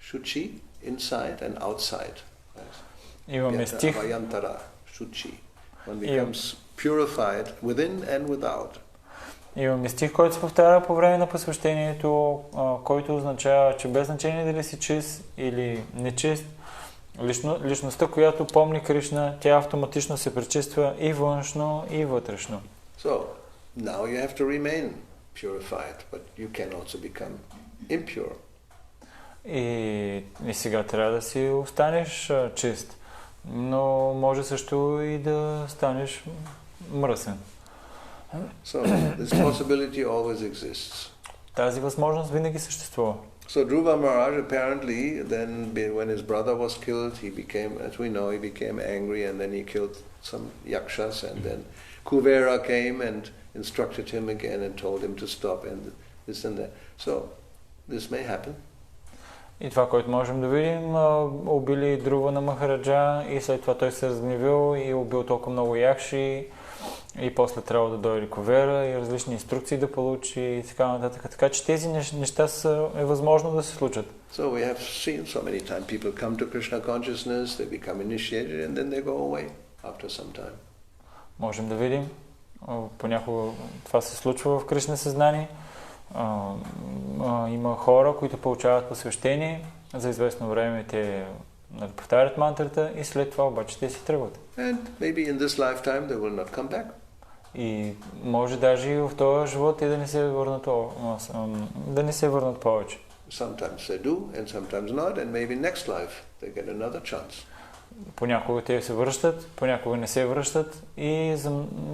shuchi inside and outside. Имаме стих. Vayantara, shuchi. One becomes purified within and without. Имаме стих, който се повтаря по време на посвещението, който означава, че без значение дали си чист или нечист, личността, която помни Кришна, тя автоматично се пречиства и външно, и вътрешно. So, now you have to remain purified, but you can also become impure. И сега трябва да си останеш чист, но може също и да станеш мръсен. So, this possibility always exists. Тази възможност винаги съществува. So Dhruva Maharaj apparently then, when his brother was killed, he became, as we know, he became angry and then he killed some yakshas and then Kuvera came and instructed him again and told him to stop and this and that. So this may happen. И това, което можем да видим, убили Друва на Махараджа и след това той се разгневил и убил толкова много якши и после трябва да дойде Ковера и различни инструкции да получи и така нататък. Така че тези неща е възможно да се случат. So we have seen so many times people come to Krishna consciousness, they become initiated and then they go away after some time. Можем да видим, понякога това се случва в Кришна съзнание. Има хора, които получават посвещение, за известно време те повтарят мантрата и след това обаче те си тръгват. And maybe in this lifetime they will not come back. И може даже и в този живот и да не се върнат повече. Sometimes they do and sometimes not, and maybe next life they get another chance. Понякога те се връщат, понякога не се връщат и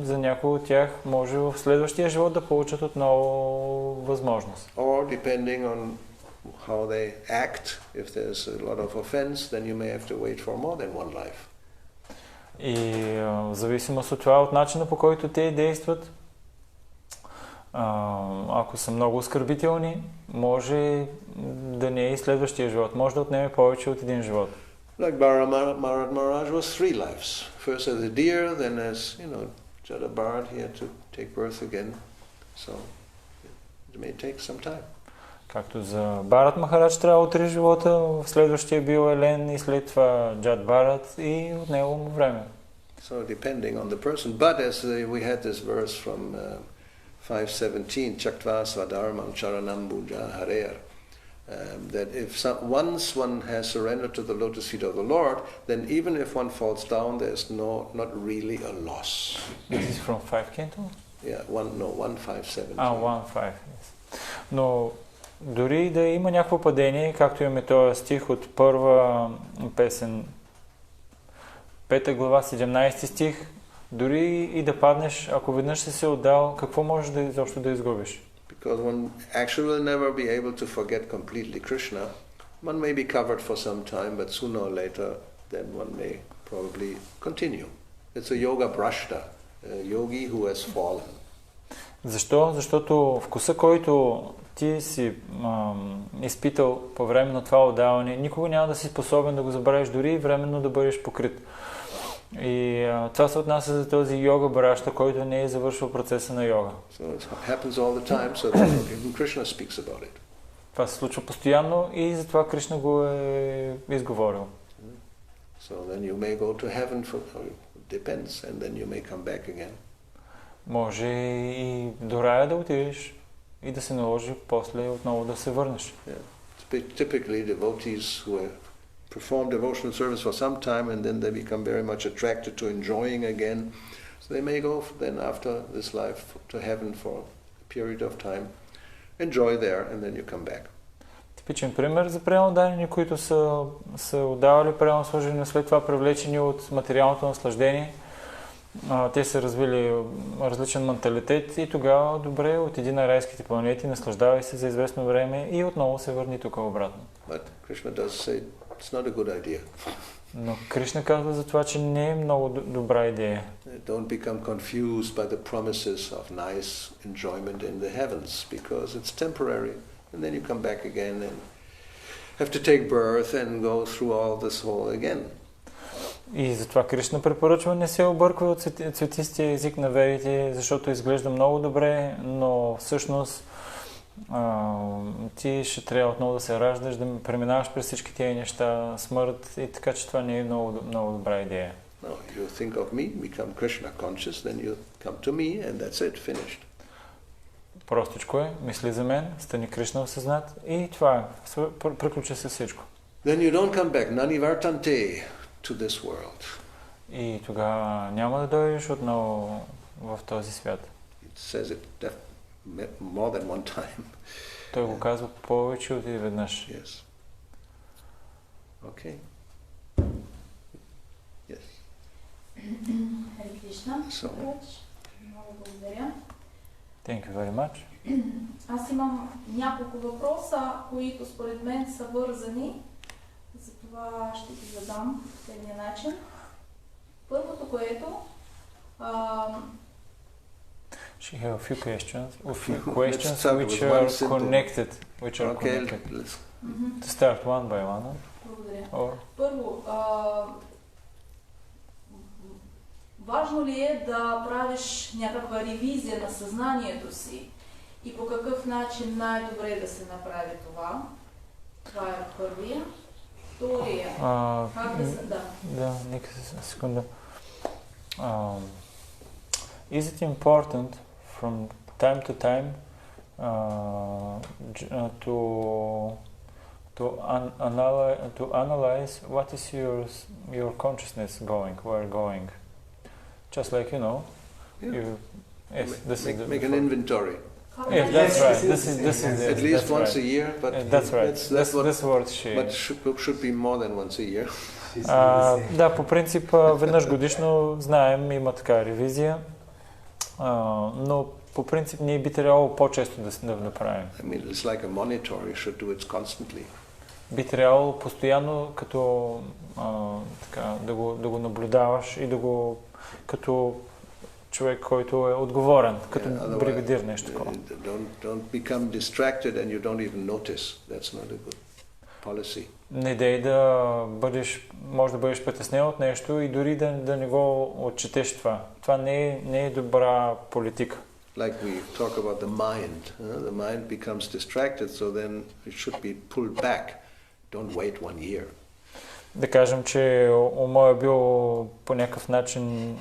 за някои от тях може в следващия живот да получат отново възможност. Or depending on how they act, if there's a lot of offense, then you may have to wait for more than one life. И в зависимост от това, от начина по който те действат, ако са много оскърбителни, може да не е и следващия живот, може да отнеме повече от един живот. Like Bharat Maharaj was 3 lives. First as a deer, then as, Jada Bharat, he had to take birth again. So it may take some time. Както за Бхарат Махарадж трябвало 3 живота, в следващия бил Елен и след това Джад Бхарат и от него му време. So depending on the person. But as we had this verse from 5:17, Chaktva Swadharmam Charanam Bhuja Harer, that if once one has surrendered to the lotus feet of the Lord, then even if one falls down, there's not really a loss. This is from 5 Canto? Yeah, 1:5:17. 1:5, yes. Но дори да има някакво падение, както имаме този стих от първа песен, 5 глава, 17 стих, дори и да паднеш, ако веднъж си се отдал, какво можеш да изобщо да изгубиш? Because one actually will never be able to forget completely Krishna. One may be covered for some time, but sooner or later, then one may probably continue. It's a yoga brashta, a yogi who has fallen. Защо? Защото вкуса, който ти си изпитал по време на това отдаване, никога няма да си способен да го забравиш, дори и временно да бъдеш покрит. И това се отнася за този йога брашта, който не е завършил процеса на йога. So it happens all the time, so even Krishna speaks about it. Това се случва постоянно и затова Кришна го е изговорил. So then you may go to heaven for depends, and then you may come back again. Може и до рая да отидеш и да се наложи после отново да се върнеш. Yeah. Typically devotees who perform devotional service for some time and then they become very much attracted to enjoying again. So they may go then after this life to heaven for a period of time, enjoy there and then you come back. Типичен пример за преданни, които са отдавали преданно служене, след това привлечени от материалното наслаждение. Те са развили различен менталитет и тогава добре отиди на райските планети, наслаждавай се за известно време и отново се върни тук обратно. But Krishna does say it's not a good idea. Но Кришна казва за това, че не е много добра идея. Don't become confused by the promises of nice enjoyment in the heavens because it's temporary and then you come back again and have to take birth and go through all this whole again. И затова Кришна препоръчва не се обърква от цветистия език на ведите, защото изглежда много добре, но всъщност ти ще трябва отново да се раждаш, да преминаваш през всички тези неща, смърт и така, че това не е много добра идея. No, you think of me, become Krishna conscious, then you come to me and that's it, finished. Простичко е, мисли за мен, стани Кришна осъзнат и това е. Приключи се всичко. Then you don't come back, nani vartante, to this world. И тогава няма да дойдеш отново в този свят. It says it more than one time. Той го казва повече от един веднъж. Yes. Okay. Yes. Харе Кришна. So. Много благодаря. Thank you very much. Аз имам няколко въпроса, които според мен са вързани. Затова ще ги задам в следния начин. Първото, което... She have a few questions Let's start which with are one simple. connected. Okay, let's... To start one by one. Благодаря. Or... Първо, важно ли е да правиш някаква ревизия на съзнанието си и по какъв начин най-добре е да се направи това? Това е първия. Втория. Как да се... Да, нека секунда. Is it important from time to time to analyze what is your consciousness going, where going? Just like Yeah. Make an inventory. Yes, that's right. This is At least once a year, but that's right. That's what she. But should be more than once a year. Да, по принцип веднъж годишно знаем, има така ревизия, но по принцип ние би трябвало по-често да направим. I mean, it's like a monitor. You should do it constantly. Би трябвало постоянно като така да го наблюдаваш и да го като човек, който е отговорен, като бригадир нещо такова. Don't become distracted and you don't even notice. That's not a good policy. Не дей да бъдеш, може да бъдеш притеснен от нещо и дори да не го отчетеш това. Това не е добра политика. Like we talk about the mind. The mind becomes distracted, so then it should be pulled back. Don't wait 1 year. Да кажем, че умът е бил по някакъв начин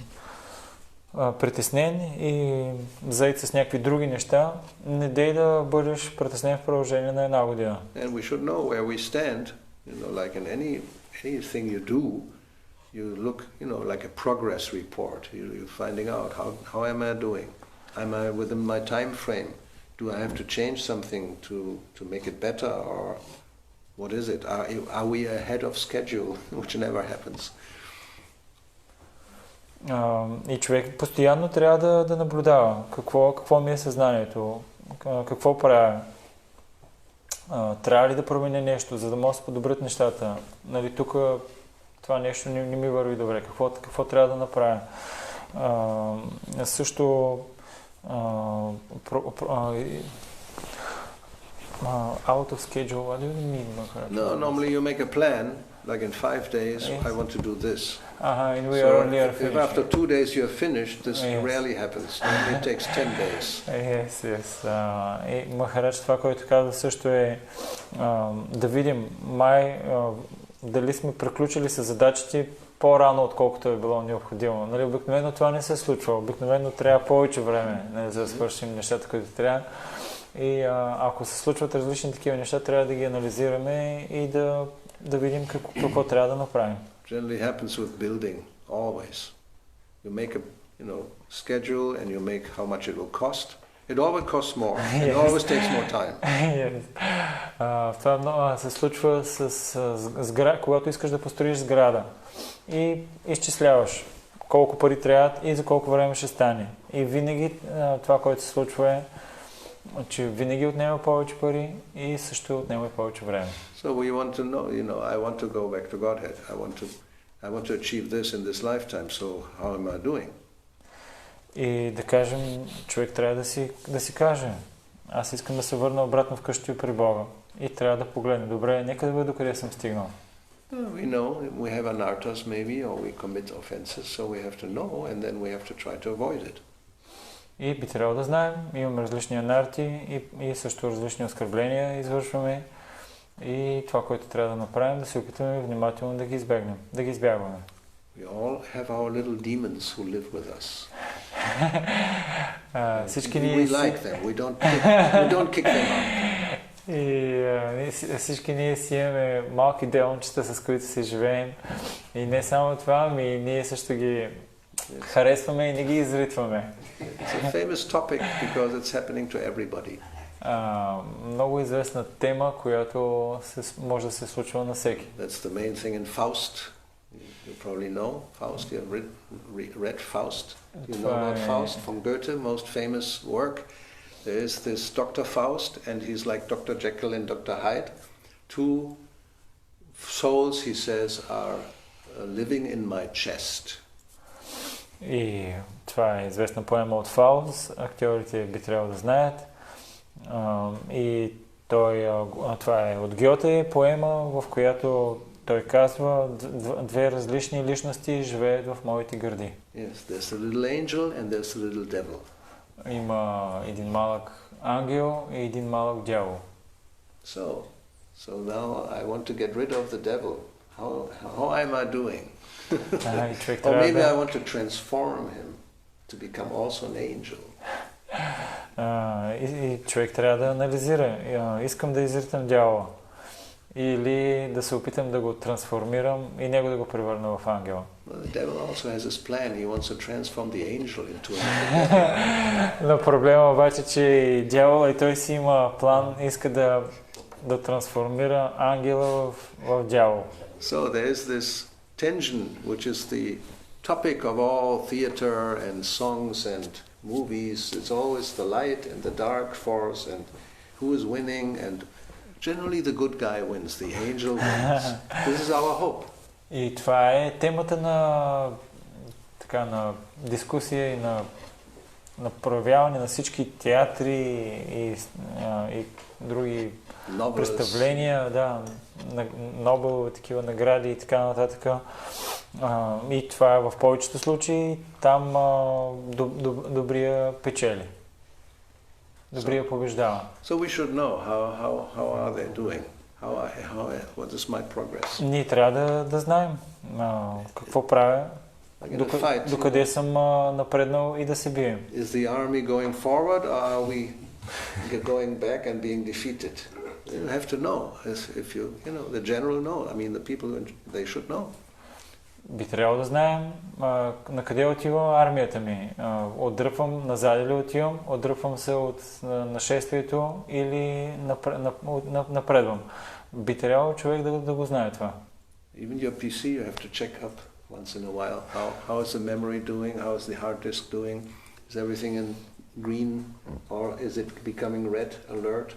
притеснен и заед с някакви други неща, не дей да бъдеш притеснен в продължение на 1 година. And we should know where we stand. Like in anything you do, you look, like a progress report. You're finding out how am I doing? Am I within my time frame? Do I have to change something to make it better, or what is it? Are we ahead of schedule, which never happens? И човек постоянно трябва да наблюдава какво ми е съзнанието, какво правя. Трябва ли да променя нещо, за да може да се подобрят нещата? Нали, тук това нещо не ми върви добре. Какво трябва да направя? Също out of schedule, what do you mean? No, normally you make a plan, like in 5 days, Yes. I want to do this. And we are earlier If finished. after 2 days you are finished, this Yes. rarely happens. Normally it takes 10 days. Yes. И Махарадж това, което казва също е да видим дали сме приключили с задачите по-рано, отколкото е било необходимо. Нали, обикновено това не се случва. Обикновено трябва повече време, за да свършим нещата, които трябва. И ако се случват различни такива неща, трябва да ги анализираме и да видим какво трябва да направим. Generally happens with building, always. You make a schedule and you make how much it will cost. It always costs more. It always takes more time. Това се случва с сграда, когато искаш да построиш сграда и изчисляваш колко пари трябват и за колко време ще стане. И винаги това, което се случва е, че винаги отнема повече пари и също отнема и повече време. So we want to know, I want to go back to Godhead. I want to achieve this in this lifetime. So how am I doing? И да кажем, човек трябва да си каже, аз искам да се върна обратно вкъщи при Бога. И трябва да погледне, добре, нека да бъде докъде съм стигнал. We know we have anarthas maybe, or we commit offenses, so we have to know, and then we have to try to avoid it. И би трябвало да знаем, имаме различни анарти и също различни оскърбления извършваме. И това, което трябва да направим, да се опитаме внимателно да ги избягваме. We all have our little demons who live with us. Всички We ние like them. We don't kick them out. И всички ние си имаме малки демончета, с които си живеем. И не само това, ами ние също ги харесваме и не ги изритваме. It's a famous topic because it's happening to everybody. Много известна тема, която може да се случва на всеки. That's the main thing in Faust. You probably know Faust. You have read Faust. You know about Faust from Goethe, most famous work. There is this Dr. Faust, and he's like Dr. Jekyll and Dr. Hyde. Two souls, he says, are living in my chest. И това е известна поема от Фауст. Актьорите би трябвало да знаят. И това е от Гьоте поема, в която той казва, две различни личности живеят в моите гърди. Yes, there's a little angel and there's a little devil. Има един малък ангел и един малък дявол. So now I want to get rid of the devil. How am I doing? Or maybe I want to transform him to become also an angel. И човек трябва да анализира. Искам да изритам дявола. Или да се опитам да го трансформирам и него да го превърна в ангела. The devil also has his plan. He wants to transform the angel into an angel. Но проблема обаче, че дявола и той си има план, иска да трансформира ангела в дявол. So there is this tension, which is the topic of all theater and songs and movies. It's always the light and the dark force and who is winning, and generally the good guy wins, the angel wins. This is our hope. И това е темата на дискусия и на проявяване на всички театри и други представления, Нобелови такива награди и така нататък. И това е в повечето случаи, там добрия печели. Добрия побеждава. So we should know how are they doing? What is my progress? Ние трябва да знаем какво правя, докъде съм напреднал и да се бием. Is the army going forward or are we going back and being defeated? You have to know. If you know, the general know. I mean, the people, they should know. Би трябвало да знаем на къде отива армията ми. Отдръпвам назад ли отивам, отдръпвам се от нашествието или напредвам. Би трябвало човек да го знае това. Even your PC, you have to check up once in a while. How is the memory doing? How is the hard disk doing? Is everything in green or is it becoming red alert?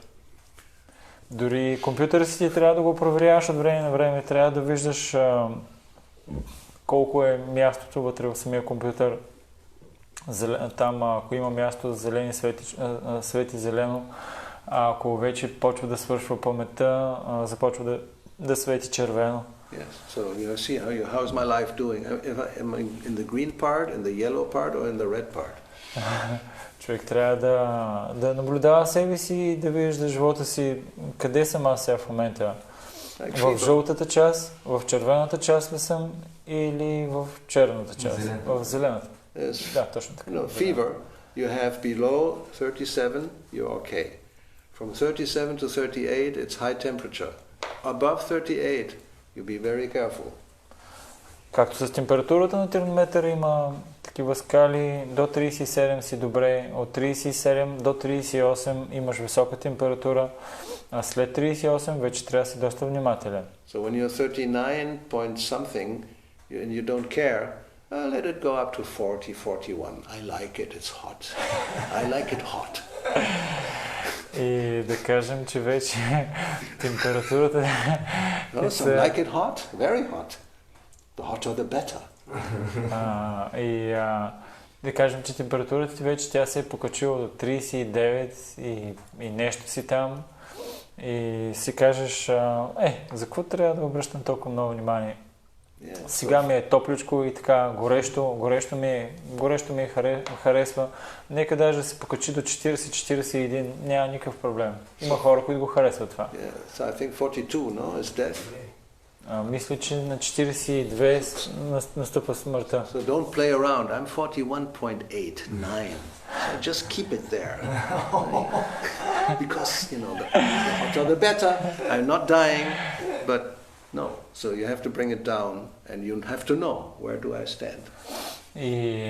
Дори компютъра си трябва да го проверяваш от време на време. Трябва да виждаш колко е мястото вътре в самия компютър. Там, ако има място зелени свети зелено, ако вече почва да свършва паметта, започва да свети червено. Yes. So you see how is my life doing? Am I in the green part, in the yellow part, or in the red part? Човек трябва да наблюдава себе си и да вижда живота си, къде съм аз сега в момента. В жълтата част, в червената част ли съм или в черната част? В зелената. Yes. Да, точно така. Fever, you have below 37, you're okay. From 37 to 38, it's high temperature. Above 38, you be very careful. Както с температурата на термометъра има такива скали, до 37 си добре, от 37 до 38 имаш висока температура, а след 38 вече трябва да си доста внимателен. So when you're 39 point something and you don't care, let it go up to 40, 41. I like it, it's hot. I like it hot. И да кажем, че вече температурата No, some like it hot, very hot. The hotter the better. Да кажем, че температурата ти вече тя се е покачила до 39 и нещо си там и си кажеш, за какво трябва да обръщам толкова много внимание? Сега ми е топличко и така горещо ми харесва. Нека даже да се покачи до 40-41, няма никакъв проблем. Има хора, които го харесват това. So I think 42, no, is death. мисля, че на 42 настъпва смъртта. So don't play around. I'm 41.8, 9. So just keep it there. Because, the hotter the better. I'm not dying, but no. So you have to bring it down and you have to know where do I stand. И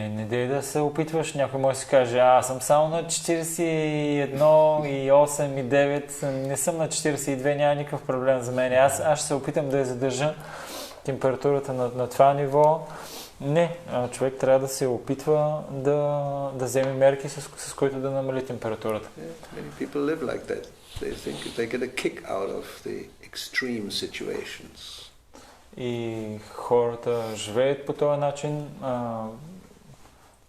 не дей да се опитваш, някой може да си каже, аз съм само на 41 и 8 и 9, не съм на 42, няма никакъв проблем за мен. Аз ще се опитам да я задържа температурата на това ниво. Не, човек трябва да се опитва да вземе мерки, с които да намали температурата. Many people live like that. They think they get a kick out of the extreme situations. И хората живеят по този начин.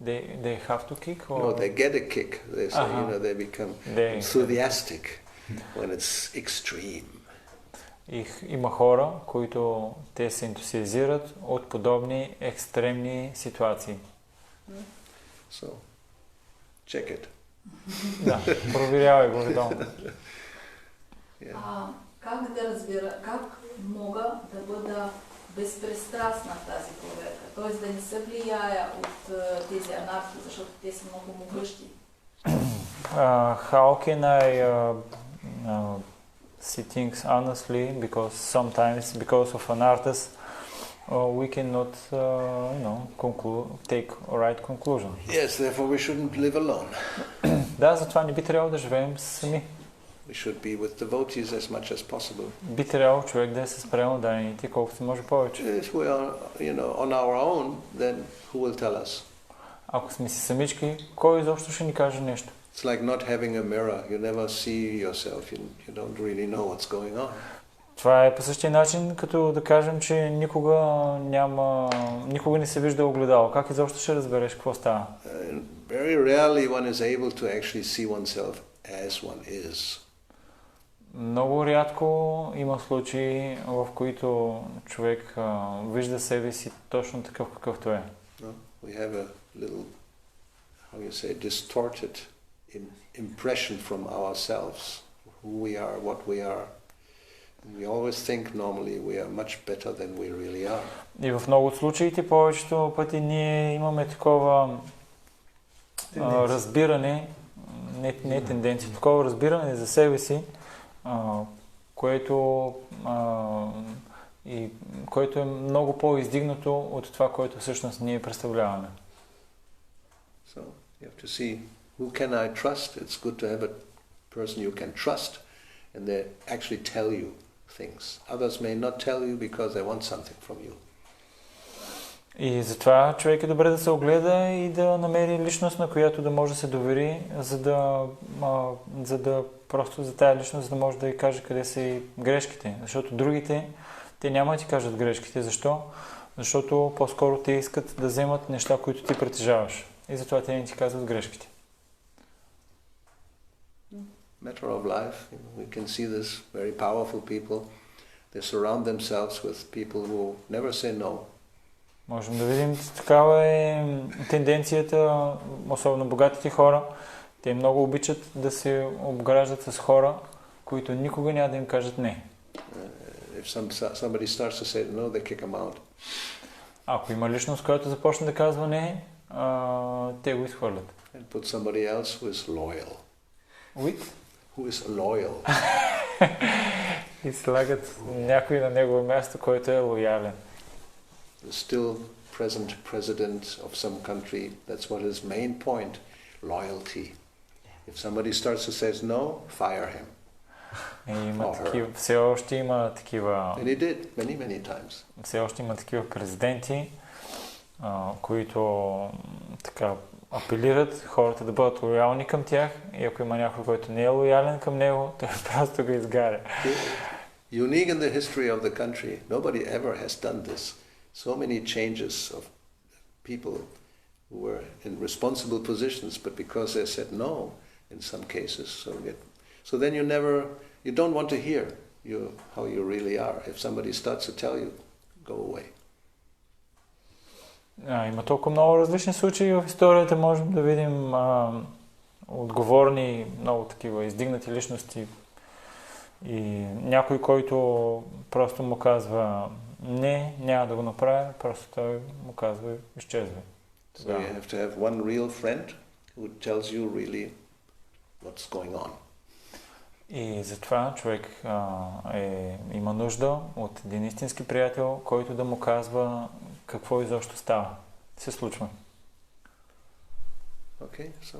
They have to kick? Or? No, they get a kick. They say, they become enthusiastic when it's extreme. Има хора, които те се ентусиазират от подобни екстремни ситуации. So, check it. Да, проверявай го редовно. Как да разбера, как мога да бъда безпристрастна в тази проверка? Т.е. да не се влияя от тези анархи, защото те са много могъщи. How can I see things honestly? Because sometimes, because of an artist, we cannot, take a right conclusion. Yes, therefore we shouldn't live alone. Да, затова не би трябвало да живеем сами. We should be with devotees as much as possible. Би трябвало човек да е с преданните колкото се може повече. If we are, on our own, then who will tell us? Ако сме си самички, кой изобщо ще ни каже нещо? It's like not having a mirror. You never see yourself. You don't really know what's going on. Това е по същия начин, като да кажем, че никога не се вижда огледало. Как изобщо ще разбереш какво става? Very rarely one is able to actually see oneself as one is. Много рядко има случаи, в които човек вижда себе си точно такъв какъвто е. We have a little, distorted impression from ourselves, who we are, what we are. We always think normally we are much better than we really are. И в много от случаите, повечето пъти ние имаме такова разбиране, не тенденция, такова разбиране за себе си, което е много по-издигнато от това, което всъщност ние представляваме. So you have to see who can I trust. It's good to have a person you can trust and they actually tell you things. Others may not tell you because they want something from you. И затова човек е добре да се огледа и да намери личност, на която да може да се довери, за да просто за тая личност, за да може да й каже къде са и грешките. Защото другите, те няма да ти кажат грешките. Защо? Защото по-скоро те искат да вземат неща, които ти притежаваш. И затова те не ти казват грешките. Matter of life, we can see this very powerful people. They surround themselves with people who never say no. Можем да видим, такава е тенденцията, особено богатите хора. Те много обичат да се обграждат с хора, които никога няма да им кажат не. If somebody starts to say no, they kick them out. Ако има личност, която започне да казва не, те го изхвърлят. And put somebody else who is loyal. With? Who is loyal. И слагат някой на негово място, който е лоялен. The still present president of some country, that's what his main point, loyalty. If somebody starts to say no, fire him. Все още има такива... And he did, many times. Все още има такива президенти, които така апелират хората да бъдат лоялни към тях и ако има някой, който не е лоялен към него, той просто го изгаря. Unique in the history of the country. Nobody ever has done this. So many changes of people who were in responsible positions, but because they said no in some cases, so then you don't want to hear how you really are. If somebody starts to tell you, go away. Има толкова много различни случаи в историята, можем да видим отговорни, много такива издигнати личности, И някой, който просто му казва не, няма да го направя, просто той му казва изчезва. So you have to have one real friend who tells you really what's going on. И затова човек има нужда от един истински приятел, който да му казва какво изобщо става, се случва. Okay, so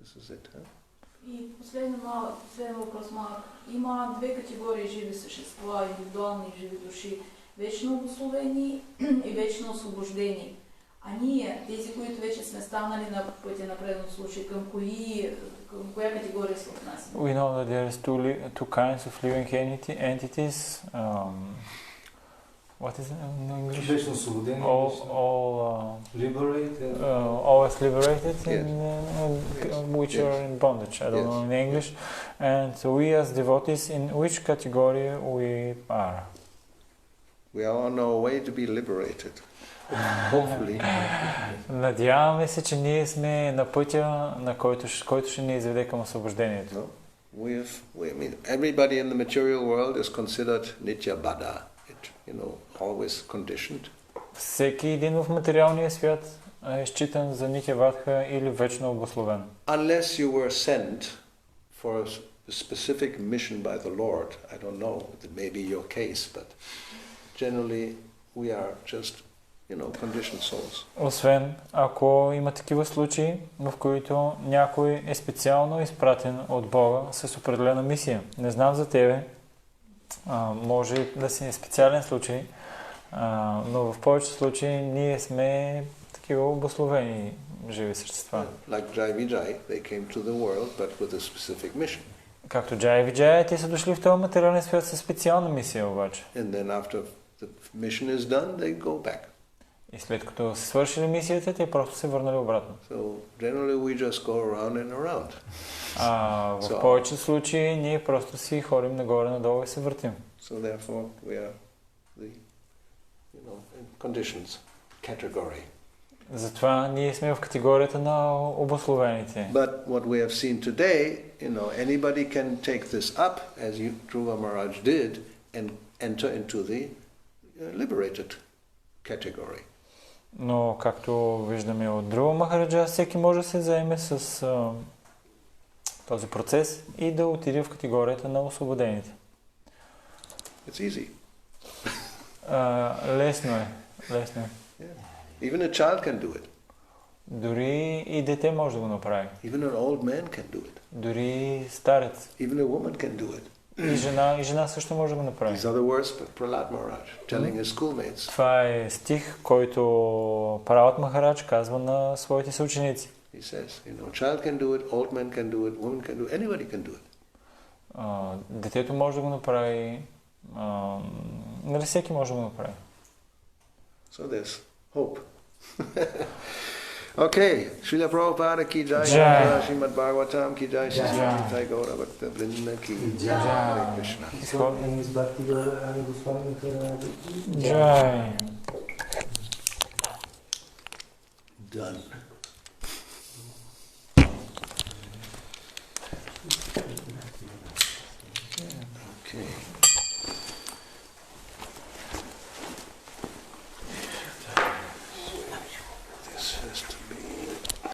this is it, huh? И последен въпрос малък. Има две категории живи същества, индивидуални живи души. Вечно обусловени и вечно освобождени. А ние, тези, които вече сме станали на пътя на преданото случай, към коя категория се отнасяме? We know that there is two kinds of living entities. What is it in English? Вечно освободени. Liberated. Always liberated, which are in bondage. I don't know in English. And we as devotees, in which category we are? We are on our way to be liberated. Hopefully. Надяваме се, че ние сме на пътя, на който ще ни изведе към освобождението. No? I mean, everybody in the material world is considered nitya baddha. Always conditioned. Всеки един в материалния свят е считан за нитя вадха или вечно обусловен. Unless you were sent for a specific mission by the Lord, I don't know, it may be your case, but generally we are just, conditioned souls. Освен ако има такива случаи, в които някой е специално изпратен от Бога с определена мисия. Не знам за тебе, може да си специален случай, но в повечето случаи ние сме такива обусловени живи същества. Like Jai Vijay, they came to the world, but with a specific mission. Както Джай и Виджай, те са дошли в този материален свят със специална мисия обаче. And then after the mission is done, they go back. И след като са свършили мисията, те просто се върнали обратно. So generally we just go around and around. В повечето случаи ние просто си ходим нагоре-надолу и се въртим. So therefore we are the conditions category. Затова ние сме в категорията на обусловените. But what we have seen today, anybody can take this up, as Dhruva Maharaj did, and enter into the liberated category. Но както виждаме от Друва Махараджа, всеки може да се заеме с този процес и да отиде в категорията на освободените. It's easy. Лесно е. Yeah. Even a child can do it. Дори и дете може да го направи. Even an old man can do it. Дори старец. Even a woman can do it. И жена също може да го направи. These are the words of Prahlad Maharaj telling his schoolmates. Това е стих, който Пралад Махарадж казва на своите съученици. He says, child can do it, old man can do it, woman can do it, anybody can do it. Детето може да го направи, нали всеки може да го направи. So there's hope. Okay, Srila Prabhupada ki jai, Srimad Bhagavatam ki jai, Srimad Gauravani Vrinda ki jai, Hare Krishna. Bhakti Gauravani Goswami Jai. Done. Okay.